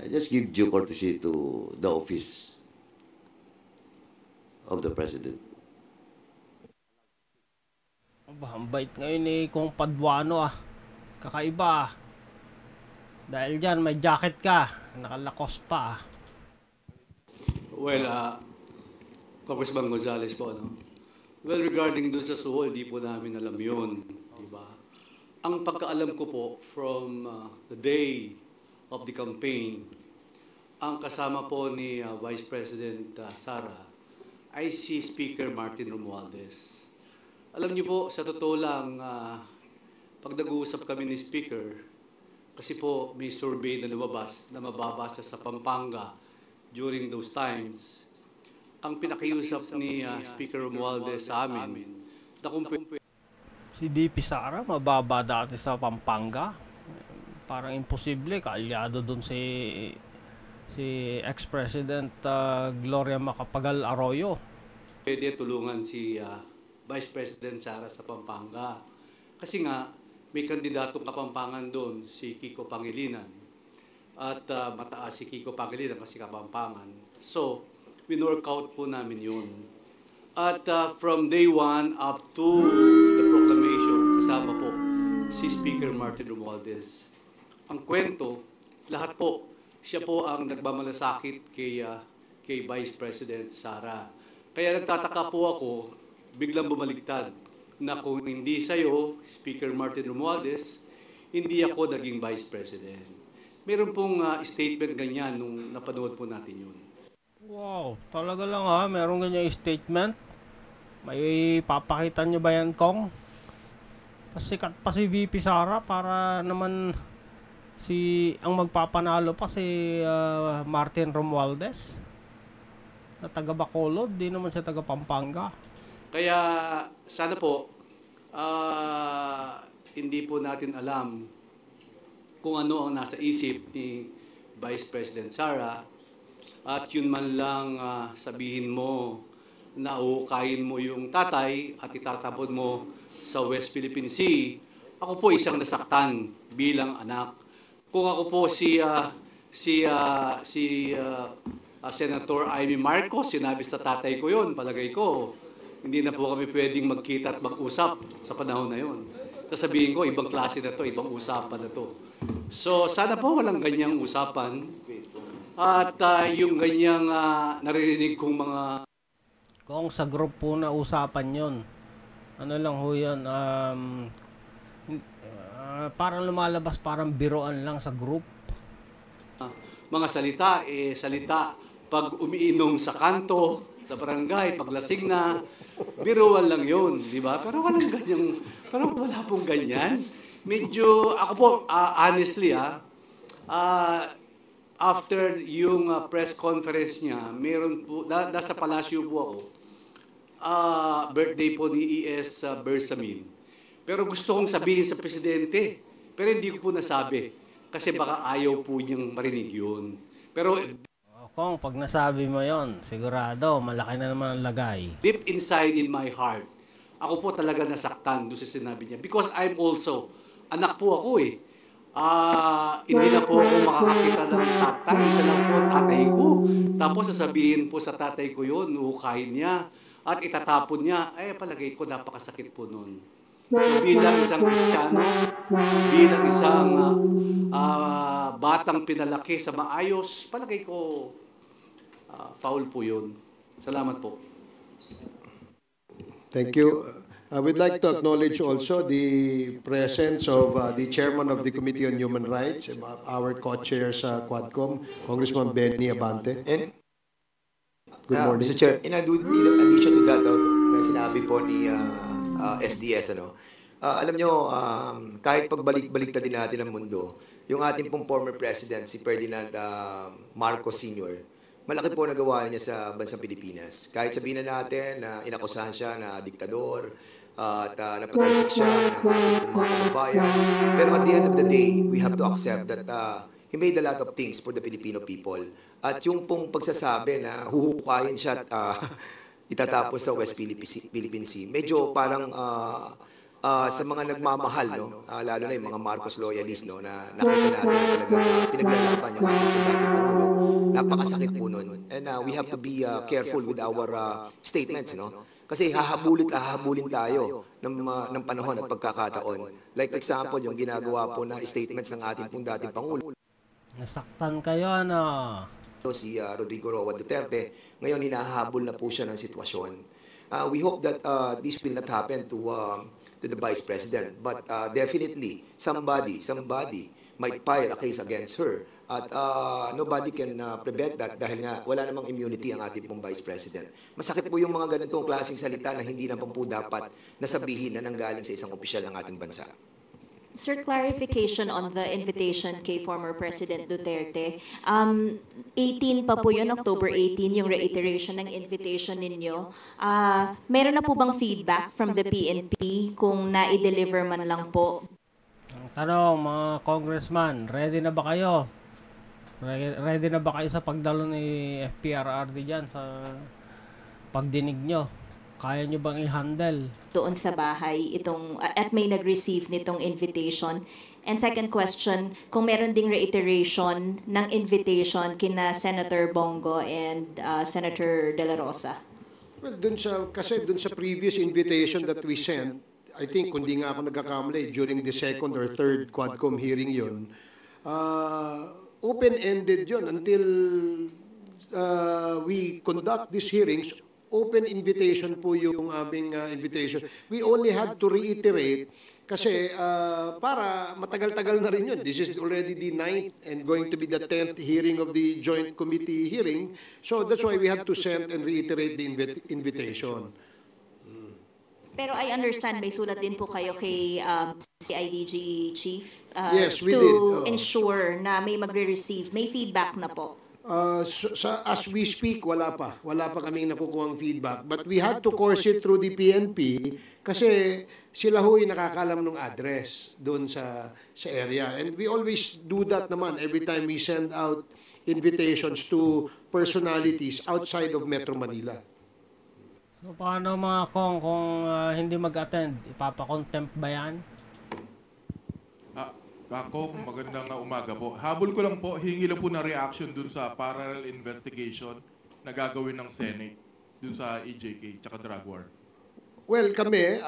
F: Just give due courtesy to the office of the President.
C: Ang bait ngayon kung Paduano Kakaiba Dahil dyan may jacket ka, nakalakos pa
B: Well, Congressman Gonzales po, Well, regarding dun sa suhol, di po namin alam yun, di ba? Ang pagkaalam ko po from the day of the campaign, ang kasama po ni Vice President Sara ay si Speaker Martin Romualdez. Alam niyo po, sa totoo lang, pag nag-uusap kami ni Speaker, kasi po may survey na lumabas na mababasa sa Pampanga during those times, ang pinakiusap ni Speaker Romualdez sa amin na kung
C: si VP Sara mababa dati sa Pampanga, parang imposible, kaalyado doon si ex-president Gloria Macapagal Arroyo.
B: Pwede tulungan si Vice President Sara sa Pampanga kasi nga may kandidatong Kapampangan doon, si Kiko Pangilinan, at mataas si Kiko Pangilinan kasi Kapampangan. So win-work out po namin yun. At from day one up to the proclamation, kasama po si Speaker Martin Romualdez. Ang kwento, lahat po, siya po ang nagmamalasakit kay Vice President Sara. Kaya nagtataka po ako, biglang bumaligtad, na kung hindi sa'yo, Speaker Martin Romualdez, hindi ako naging Vice President. Meron pong statement ganyan nung napanood po natin yun.
C: Wow, talaga lang meron ganyan statement. May papakita nyo ba yan, Kong? Pasikat pa si VP Sara para naman ang magpapanalo pa si Martin Romualdez na taga Bacolod, di naman siya taga Pampanga.
B: Kaya sana po hindi po natin alam kung ano ang nasa isip ni Vice President Sara. At yun man lang sabihin mo na uukayin mo yung tatay at itatapon mo sa West Philippine Sea. Ako po isang nasaktan bilang anak. Kung ako po si Senator Amy Marcos, sinabi sa tatay ko yun, palagay ko, hindi na po kami pwedeng magkita at mag-usap sa panahon na yun. Sasabihin ko, ibang klase na to, ibang usapan na to. So sana po walang ganyang usapan. At yung ganyang naririnig kong mga...
C: Kung sa group po na usapan yon, ano lang ho yan, parang lumalabas, parang biroan lang sa group.
B: Mga salita pag umiinom sa kanto, sa barangay, paglasing na, biruan lang yun, di ba? Pero walang ganyang, pero wala pong ganyan. Medyo, ako po, honestly, after yung press conference niya, meron po, nasa palasyo po ako, birthday po ni E.S. Bersamin. Pero gusto kong sabihin sa presidente, pero hindi ko po nasabi. Kasi baka ayaw po niyang marinig yun. Pero
C: Kung pag nasabi mo yon, sigurado, malaki na naman ang lagay.
B: deep inside in my heart, ako po talaga nasaktan doon sa sinabi niya. Because I'm also, anak po ako eh. Hindi na po ako makakakita ng tatay. Isa lang po ang tatay ko. Tapos sasabihin po sa tatay ko yun, nuhukahin niya at itatapon niya. Ay, palagay ko napakasakit po noon. So, bilang isang Kristiyano, bilang isang batang pinalaki sa maayos, palagay ko foul po yun. Salamat po.
D: Thank you. I would like to acknowledge also the presence of the chairman of the Committee on Human Rights, our co-chair sa Quadcom, Congressman Benny Abante. Good morning.
G: Mr. Chair, in addition to that, na sinabi po ni SDS, alam nyo, kahit pagbalik-balik na din natin ang mundo, yung ating pong former president, si Ferdinand Marcos Sr., malaki po nagawa niya sa bansang Pilipinas. Kahit sabihin na natin na inakusahan siya na diktador at napatalsik siya ng ating mga kababayan. Pero at the end of the day, we have to accept that he made a lot of things for the Filipino people. At yung pong pagsasabi na huhukayin siya at itatapos sa West Philippine Sea, medyo parang sa mga nagmamahal, lalo na yung mga Marcos loyalists, na nakita natin na talagang pinaglalaban yung ating dating Pangulo. Napakasakit po nun. And we have to be careful with our statements, kasi hahabulin tayo ng panahon at pagkakataon. Like for example, yung ginagawa po na statements ng ating pong dating Pangulo.
C: Nasaktan kayo,
G: Si Rodrigo Roa Duterte, ngayon hinahabol na po siya ng sitwasyon. We hope that this will not happen to the Vice President. But definitely, somebody might file a case against her. At nobody can prevent that dahil nga wala namang immunity ang ating pong Vice President. Masakit po yung mga ganitong klaseng salita na hindi naman po dapat nasabihin na nanggaling sa isang opisyal ng ating bansa.
E: Sir, clarification on the invitation kay former President Duterte. 18 pa po yun, October 18, yung reiteration ng invitation ninyo. Meron na po bang feedback from the PNP kung na-deliver man lang po?
C: Ang tanong, mga congressman, ready na ba kayo? Ready na ba kayo sa pagdalo ni FPRRD dyan sa pagdinig nyo? Kaya nyo bang i-handle?
E: Doon sa bahay, at may nag-receive nitong invitation. And second question, kung meron ding reiteration ng invitation kina Senator Bongo and Senator De La Rosa.
D: Well, dun sa previous invitation that we sent, I think, kung di nga ako nagkakamali, during the second or third Quadcom hearing yun, open-ended yun until we conduct these hearings. Open invitation po yung aming invitation. We only had to reiterate kasi para matagal-tagal na rin yun. This is already the 9th and going to be the 10th hearing of the joint committee hearing. So that's why we had to send and reiterate the invitation.
E: Pero I understand may sulat din po kayo kay CIDG Chief
D: yes, we
E: to
D: did.
E: ensure na may magre-receive, may feedback na po.
D: As we speak, wala pa kaming nakukuhang feedback. But we had to course it through the PNP kasi sila ho'y nakakalam ng address doon sa area. And we always do that naman every time we send out invitations to personalities outside of Metro Manila.
C: So paano mga kung hindi mag-attend, ipapakontempt ba yan?
N: Ako, magandang umaga po. Habol ko lang po, hingi lang po na reaction dun sa parallel investigation na gagawin ng Senate dun sa EJK tsaka drug war.
D: Well, kami,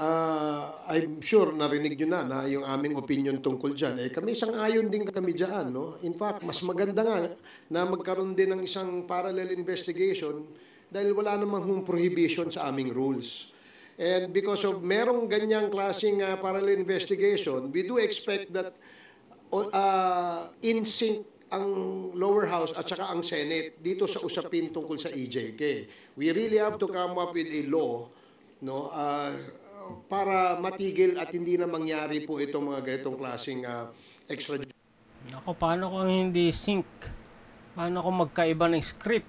D: I'm sure narinig nyo na yung aming opinion tungkol dyan. Kami sang-ayon din kami dyan. No? In fact, mas maganda nga na magkaroon din ng isang parallel investigation dahil wala namang prohibition sa aming rules. And because of merong ganyang klaseng parallel investigation, we do expect that in sync ang lower house at saka ang Senate dito sa usapin tungkol sa EJK. We really have to come up with a law no, para matigil at hindi na mangyari po itong mga ganitong klaseng extrajudicial.
C: Ako, paano kung hindi sync? Paano kung magkaiba ng script?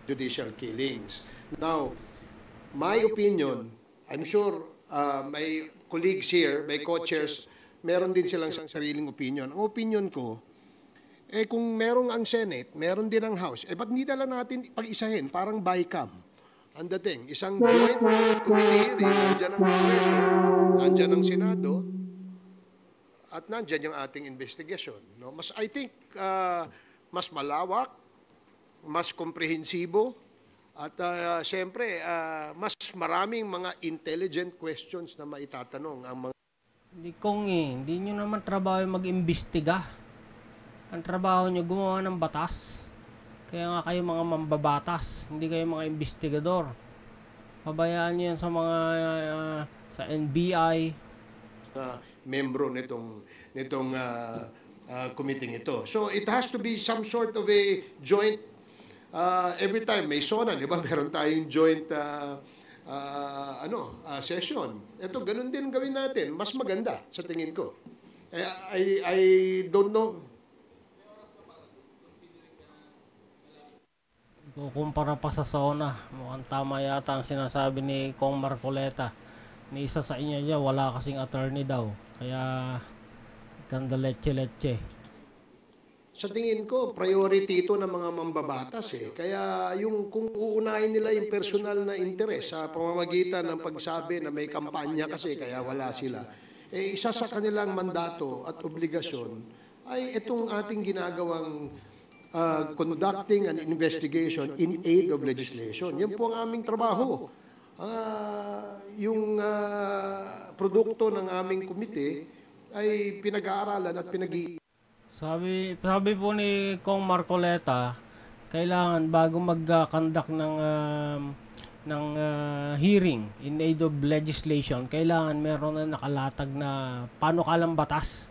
D: Judicial killings. Now, my opinion, I'm sure may colleagues here, may co-chairs, meron din silang sariling opinion. Ang opinion ko, kung merong ang Senate, meron din ang House, ba't hindi na natin pag-isahin? Parang BICAM. Ang dating, isang joint committee hearing, nandyan ang Kongreso, nandyan ang Senado, at nandyan yung ating investigation. No? I think, mas malawak, mas komprehensibo, at siyempre, mas maraming mga intelligent questions na maitatanong ang mga...
C: Hindi nyo naman trabaho mag-imbestiga. Ang trabaho nyo gumawa ng batas. Kaya nga kayo mga mambabatas, hindi kayo mga investigador. Pabayaan nyo yan sa mga sa NBI.
D: Membro nitong committee ito. So it has to be some sort of a joint, every time may SONA, di ba? Meron tayong joint session. Ito, ganun din gawin natin. Mas maganda sa tingin ko. I don't know.
C: Kukumpara pa sa SONA. Mukhang tama yata ang sinasabi ni Kong Marcoleta. Ni isa sa inyo niya, wala kasing attorney daw. Kaya, ganda leche-leche.
D: Sa tingin ko, priority ito ng mga mambabatas eh. Kaya kung uunahin nila yung personal na interes sa pamamagitan ng pagsabi na may kampanya kasi kaya wala sila, isa sa kanilang mandato at obligasyon ay itong ating ginagawang conducting an investigation in aid of legislation. Yan po ang aming trabaho. Yung produkto ng aming komite ay pinag-aaralan at
C: Sabi po ni Kong Marcoleta, kailangan bago mag-conduct ng hearing in aid of legislation, kailangan meron na nakalatag na panukalang batas.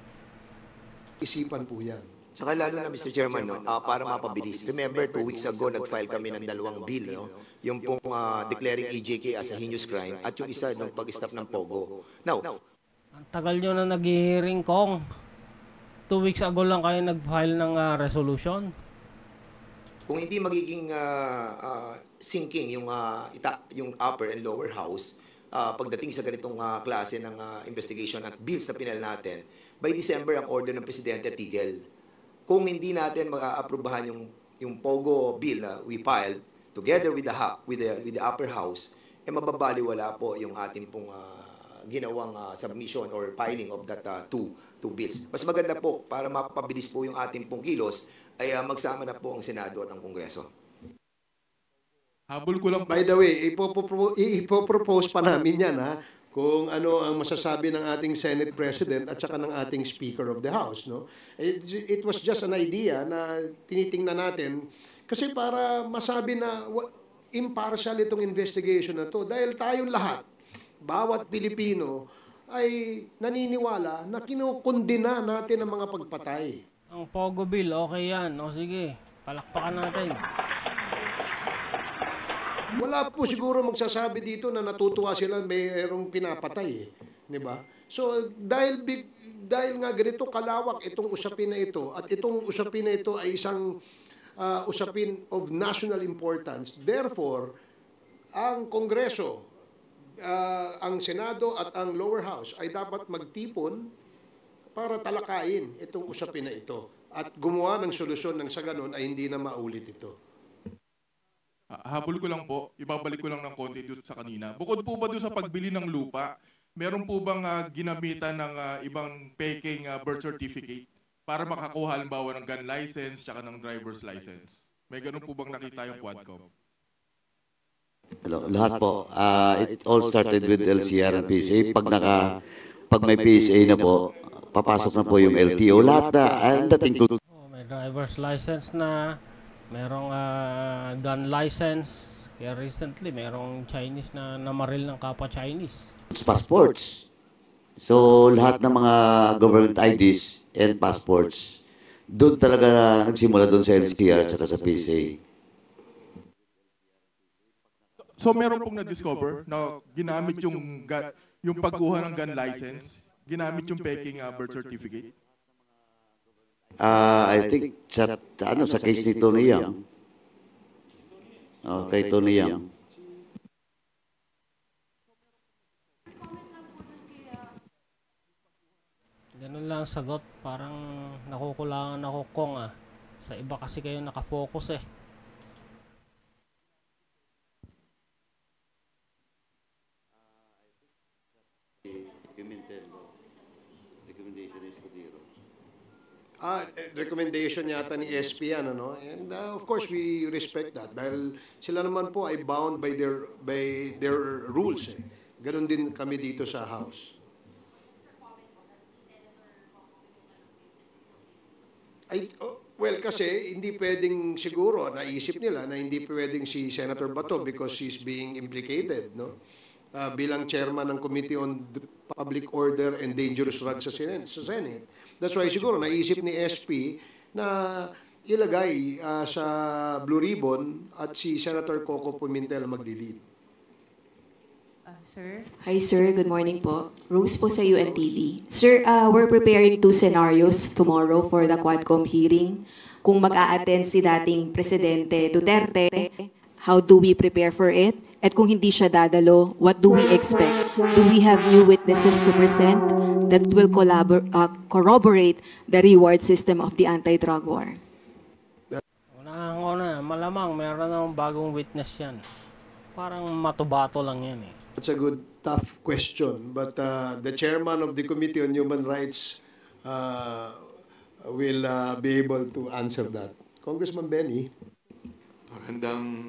D: Isipan po yan.
G: Saka lalo na, Mr. Chairman, no, para mapabilis. Remember, 2 weeks ago, nag-file kami ng 2 bill, no? Yung pong declaring EJK as a heinous crime at yung isa ng pag-stop ng POGO. Now,
C: ang tagal nyo na nag-hearing, Kong. 2 weeks ago lang kayo nag-file ng resolution.
G: Kung hindi magiging sinking yung upper and lower house, pagdating sa ganitong klase ng investigation at bills na pinal natin, by December ang order ng Presidente tigil. Kung hindi natin mag-aaprubahan yung POGO bill na we filed together with the upper house, mababaliwala po yung ating pong ginawang submission or filing of that two bills. Mas maganda po para mapabilis po yung ating pong kilos ay magsama na po ang Senado at ang Kongreso.
N: Habol ko lang.
D: By the way, ipopropose pa namin yan kung ano ang masasabi ng ating Senate President at saka ng ating Speaker of the House. No? It was just an idea na tinitingnan natin kasi para masabi na impartial itong investigation na to dahil tayong lahat, bawat Pilipino ay naniniwala na kinukundina natin ang mga pagpatay.
C: Ang POGO bill, okay yan. O sige, palakpakan natin.
D: Wala po siguro magsasabi dito na natutuwa sila mayroong pinapatay, di ba? So dahil nga ganito kalawak itong usapin na ito at itong usapin na ito ay isang usapin of national importance. Therefore, ang Kongreso, ang Senado at ang lower house ay dapat magtipon para talakayin itong usapin na ito at gumawa ng solusyon nang sa ganun ay hindi na maulit ito.
N: Habol ko lang po, ibabalik ko lang ng konti doon sa kanina. Bukod po ba doon sa pagbili ng lupa, meron po bang ginamitan ng ibang peking birth certificate para makakuha halimbawa ng gun license tsaka ng driver's license? May ganun po bang nakita yung Quadcom?
F: Lahat po. It all started with LCR and PSA. Pag may PSA na po, papasok na po yung LTO. Lahat na, and that includes...
C: May driver's license na, merong gun license. Kaya recently, merong Chinese na namaril ng kapwa Chinese.
F: Passports. So, lahat ng mga government IDs and passports, doon talaga nagsimula doon sa LCR at saka sa PSA.
T: So meron pong na-discover na ginamit yung pagkuha ng gun license, ginamit yung peking birth certificate?
F: I think sa case ni Tony Yang. Kay Tony Yang.
C: Ganun lang ang sagot. Parang nakukulangan ako kong Sa iba kasi kayo nakafocus eh.
D: Recommendation yata ni SP yan, ano? And of course, we respect that dahil sila naman po ay bound by their rules. Eh. Ganon din kami dito sa House. Well, kasi hindi pwedeng siguro, naisip nila na hindi pwedeng si Senator Bato because he's being implicated, no? Bilang chairman ng Committee on Public Order and Dangerous Drugs sa Senate. That's why siguro naisip ni SP na ilagay sa Blue Ribbon at si Senator Coco Pimentel magdi-lead.
A: Sir? Hi sir, good morning po. Rose po sa UNTV. Sir, we're preparing 2 scenarios tomorrow for the Quadcom hearing. Kung mag-a-attend si dating Presidente Duterte, how do we prepare for it? At kung hindi siya dadalo, what do we expect? Do we have new witnesses to present that will corroborate the reward system of the anti-drug war?
C: Una, malamang meron ng bagong witness yan. Parang matubato lang yan eh.
D: That's a good, tough question. But the chairman of the Committee on Human Rights will be able to answer that. Congressman Benny.
U: Magandang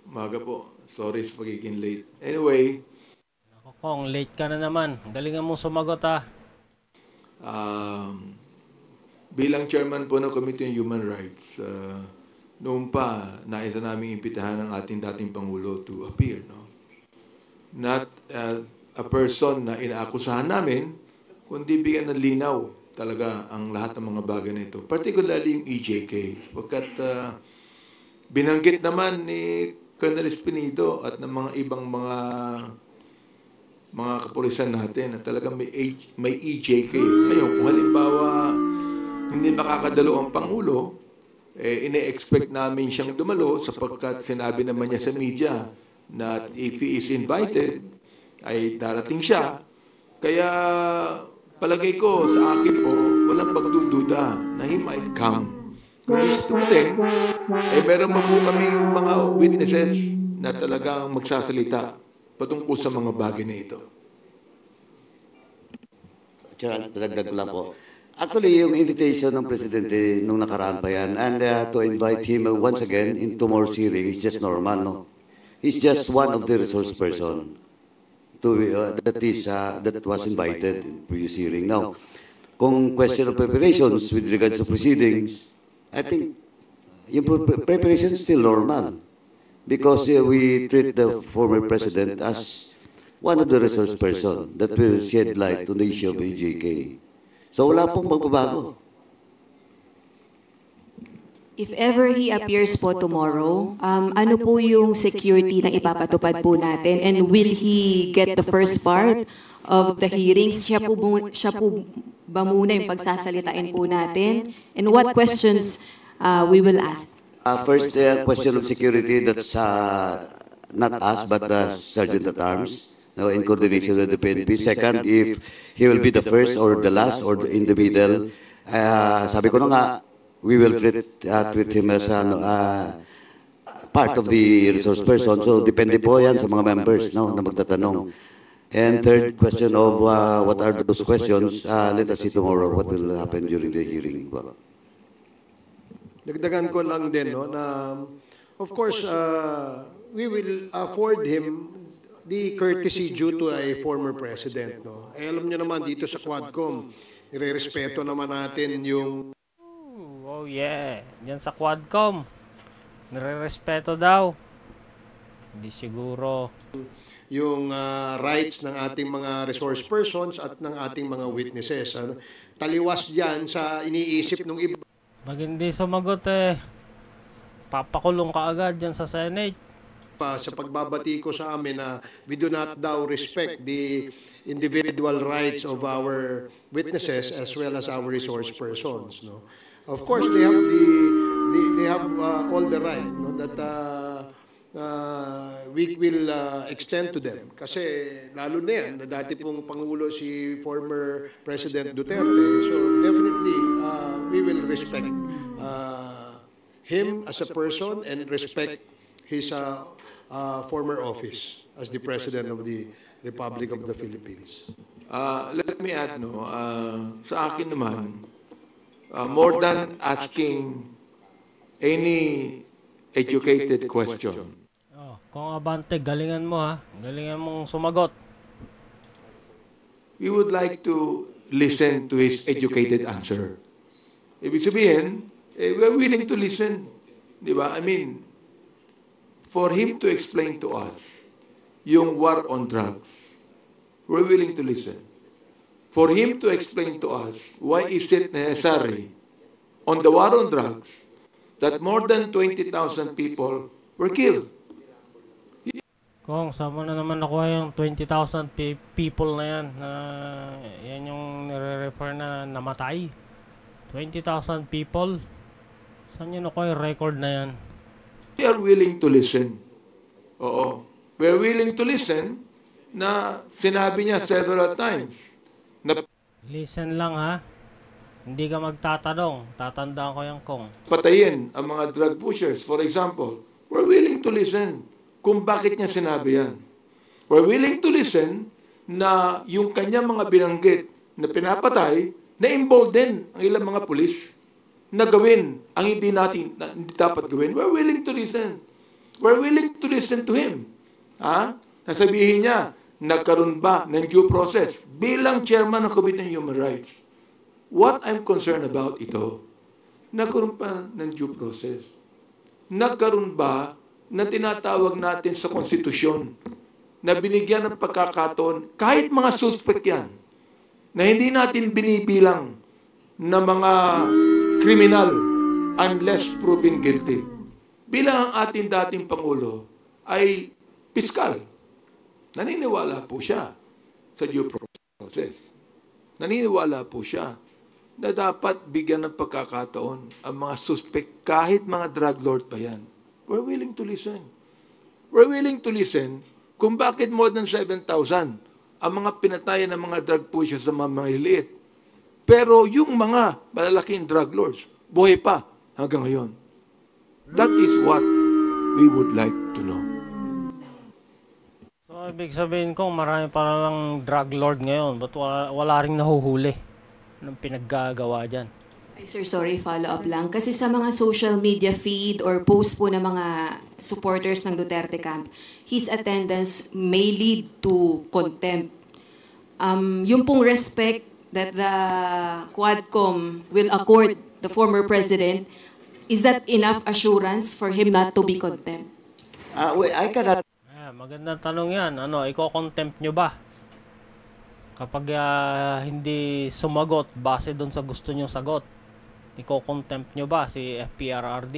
U: umaga po. Sorry sa pagiging late. Anyway.
C: Kong, late ka na naman. Galingan mo sumagot
U: Bilang chairman po ng Committee on Human Rights, noon pa, naisa namin impitahan ng ating dating Pangulo to appear. No? Not a person na inaakusahan namin, kundi bigyan ng linaw talaga ang lahat ng mga bagay na ito. Particularly yung EJK. Pagkat binanggit naman ni Colonel Espinido at ng mga ibang mga kapulisan natin na talagang may EJK. Ngayon, kung halimbawa hindi makakadalo ang Pangulo, ine-expect namin siyang dumalo sapagkat sinabi naman niya sa media na if he is invited, ay darating siya. Kaya palagay ko sa akin po, walang pagdududa na he might come. Kung gusto natin, meron pa po kaming mga witnesses na talagang magsasalita patungkol sa mga bagay na ito.
F: Dagdag lang po. Actually, yung invitation ng Presidente nung nakaraan pa yan, and to invite him once again in tomorrow's hearing is just normal, no? He's just one of the resource person that was invited in previous hearing. Now, kung question of preparations with regards to proceedings, I think yung preparation is still normal because we treat the former president as one of the resource person that will shed light on the issue of EJK. So wala pong magbabago.
A: If ever he appears po tomorrow, ano po yung security na ipapatupad po natin? And will he get the first part of the hearings? Siya po ba muna yung pagsasalitain po natin? And what questions we will ask?
F: First, question of security, that's not us, but Sergeant at Arms, in coordination with the PNP. Second, if he will be the first or the last or in the middle, sabi ko na nga, we will treat him as part of the resource person. So, depende po yan sa mga members na magtatanong. And third question of what are those questions, let us see tomorrow what will happen during the hearing.
D: Dagdagan ko lang din, no, na of course, we will afford him the courtesy due to a former president. No? Alam niyo naman dito sa Quadcom, nire-respeto naman natin yung...
C: Oh yeah, diyan sa Quadcom, nire-respeto daw. Hindi siguro.
D: Yung rights ng ating mga resource persons at ng ating mga witnesses. Taliwas diyan sa iniisip ng iba.
C: Pag hindi sumagot papakulong ka agad dyan sa Senate.
D: sa pagbabati ko sa amin na we do not daw respect the individual rights of our witnesses as well as our resource persons. No? Of course, they have all the right, no, that we will extend to them. Kasi lalo na yan, na dati pong Pangulo si former President Duterte. So definitely, we will respect him as a person and respect his former office as the President of the Republic of the Philippines.
U: Let me add, sa akin naman, more than asking any educated question.
C: Kung Abante, galingan mo ha. Galingan mong sumagot.
U: We would like to listen to his educated answer. Ibig sabihin, we're willing to listen. Di ba? I mean, for him to explain to us yung war on drugs, we're willing to listen. For him to explain to us why is it necessary on the war on drugs that more than 20,000 people were killed.
C: Kung saan mo na naman nakuha yung 20,000 people na yan, yan yung nire-refer na namatay. 20,000 people? Saan nyo nakuha yung record na yan?
U: We are willing to listen. Oo. We are willing to listen na sinabi niya several times.
C: Listen lang ha. Hindi ka magtatanong. Tatandaan ko yan kung.
U: Patayin ang mga drug pushers, for example. We're willing to listen kung bakit niya sinabi yan. We're willing to listen na yung kanyang mga binanggit na pinapatay, na-involve din ang ilang mga pulis na gawin ang hindi dapat gawin. We're willing to listen. We're willing to listen to him. Nasabihin niya, nagkaroon ba ng due process bilang chairman ng Committee on Human Rights? What I'm concerned about ito, nagkaroon pa ng due process. Nagkaroon ba na tinatawag natin sa konstitusyon na binigyan ng pagkakataon kahit mga suspect yan na hindi natin binibilang na mga kriminal unless proven guilty. Bilang ang ating dating Pangulo ay piskal. Naniniwala po siya sa due process. Naniniwala po siya na dapat bigyan ng pagkakataon ang mga suspect kahit mga drug lord pa yan. We're willing to listen. We're willing to listen kung bakit more than 7,000 ang mga pinatayan ng mga drug pushers na mga maliliit. Pero yung mga malalaking drug lords, buhay pa hanggang ngayon. That is what we would like to know.
C: So, ibig sabihin ko, marami pa lang drug lord ngayon. Ba't wala ring nahuhuli? Anong pinaggagawa dyan?
A: Ay, sir, sorry, follow-up lang. Kasi sa mga social media feed or post po ng mga supporters ng Duterte camp, his attendance may lead to contempt. Yung pong respect that the Quadcom will accord the former president, is that enough assurance for him not to be contempt?
F: I cannot...
C: Magandang tanong yan. Iko-contempt nyo ba? Kapag hindi sumagot base doon sa gusto nyo sagot, iko-contempt nyo ba si FPRRD?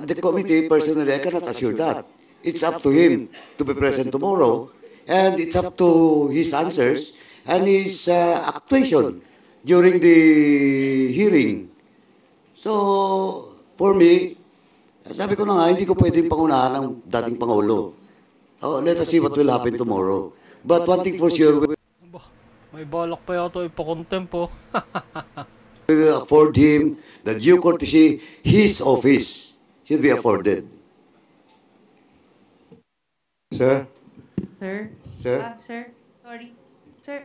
F: The committee personally, I cannot assure that. It's up to him to be present tomorrow, and it's up to his answers and his actuation during the hearing. So, for me, sabi ko na nga, hindi ko pwedeng pangunahan ng dating Pangulo. Let us see what will happen tomorrow. But one thing for sure,
C: may balak pa yato ipakontempt po.
F: We will afford him the due courtesy, his office should be afforded.
I: Sir?
V: Sir?
I: Sir?
V: Sir? Sorry. Sir,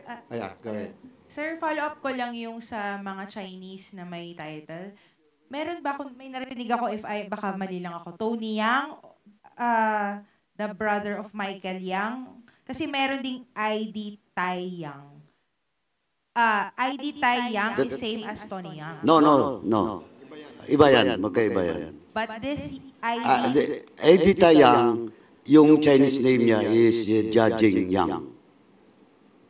I: go ahead.
V: Sir, follow-up ko lang yung sa mga Chinese na may title. Meron ba may narinig ako baka mali lang ako, Tony Yang, the brother of Michael Yang, kasi meron ding ID Tai Yang. ID Tai Yang is same as Tony Yang.
F: No. Iba yan, magkaiba yan.
V: But this ID...
F: ID Tai Yang, yung Chinese name niya is Jiajing Yang.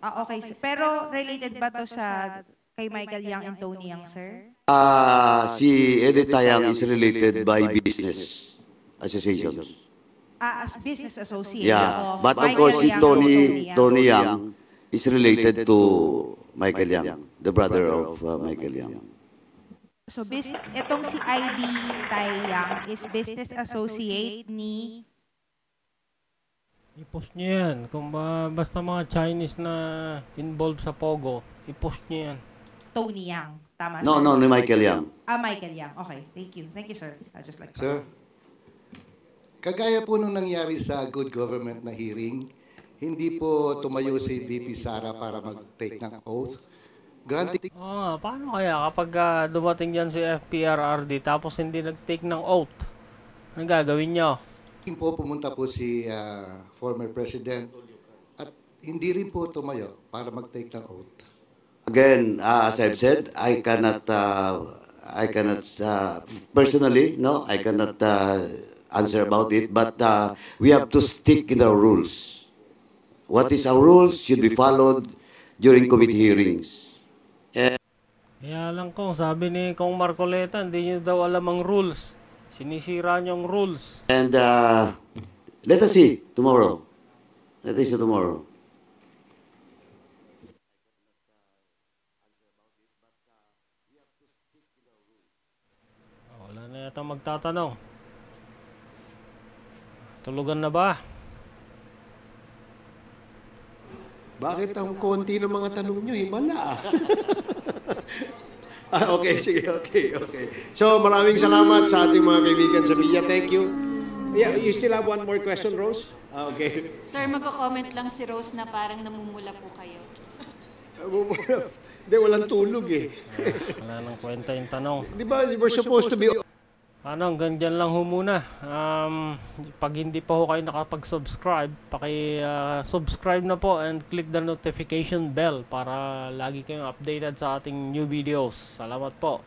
V: Okay, pero related ba to sa kay Michael Yang and Tony Yang, sir?
F: Si Eddie Tai Yang is related by business associations.
V: as business associate
F: Yeah,
V: of
F: but of
V: Michael
F: course, si
V: Yang.
F: Tony Yang is related to Michael Yang, the brother of Michael Yang.
V: So, itong si ID Tai Yang is business associate ni
C: I-post nyo yan. Kung basta mga Chinese na involved sa Pogo, i-post nyo yan.
V: Tony Yang. Tama,
F: No,
V: sir?
F: no, ni Michael Yang.
V: Michael Yang. Okay, thank you. Thank you, sir. I just like
P: Sir, kagaya po nung nangyari sa good government na hearing, hindi po tumayo si VP Sara para mag-take ng oath. Granting
C: Paano kaya kapag dumating yan si FPRRD tapos hindi nag-take ng oath? Anong gagawin nyo?
P: po pumunta po si former president at hindi rin po tumayo para mag-take ng oath.
F: Again, as I've said, I cannot personally, no, I cannot answer about it, but we have to stick in our rules. What is our rules should be followed during committee hearings.
C: Kaya lang kung sabi ni Kong Marcoleta, hindi nyo daw alam ang rules. Sinisira nyo ang rules.
F: And let us see tomorrow. Let us see tomorrow.
C: Wala na yata magtatanong. Tulugan na ba?
D: Bakit ang konti ng mga tanong nyo, himala? Okay, sige, okay. So, maraming salamat sa ating mga kaibigan sa media. Thank you. Yeah, you still have one more question, Rose? Okay.
H: Sir, magko-comment lang si Rose na parang namumula po kayo.
D: Hindi, walang tulog eh.
C: Wala nang kwenta yung tanong.
D: Di ba, we're supposed to be...
C: Hanggang dyan lang ho muna. Pag hindi pa ho kayo nakapag-subscribe, subscribe na po and click the notification bell para lagi kayong updated sa ating new videos. Salamat po.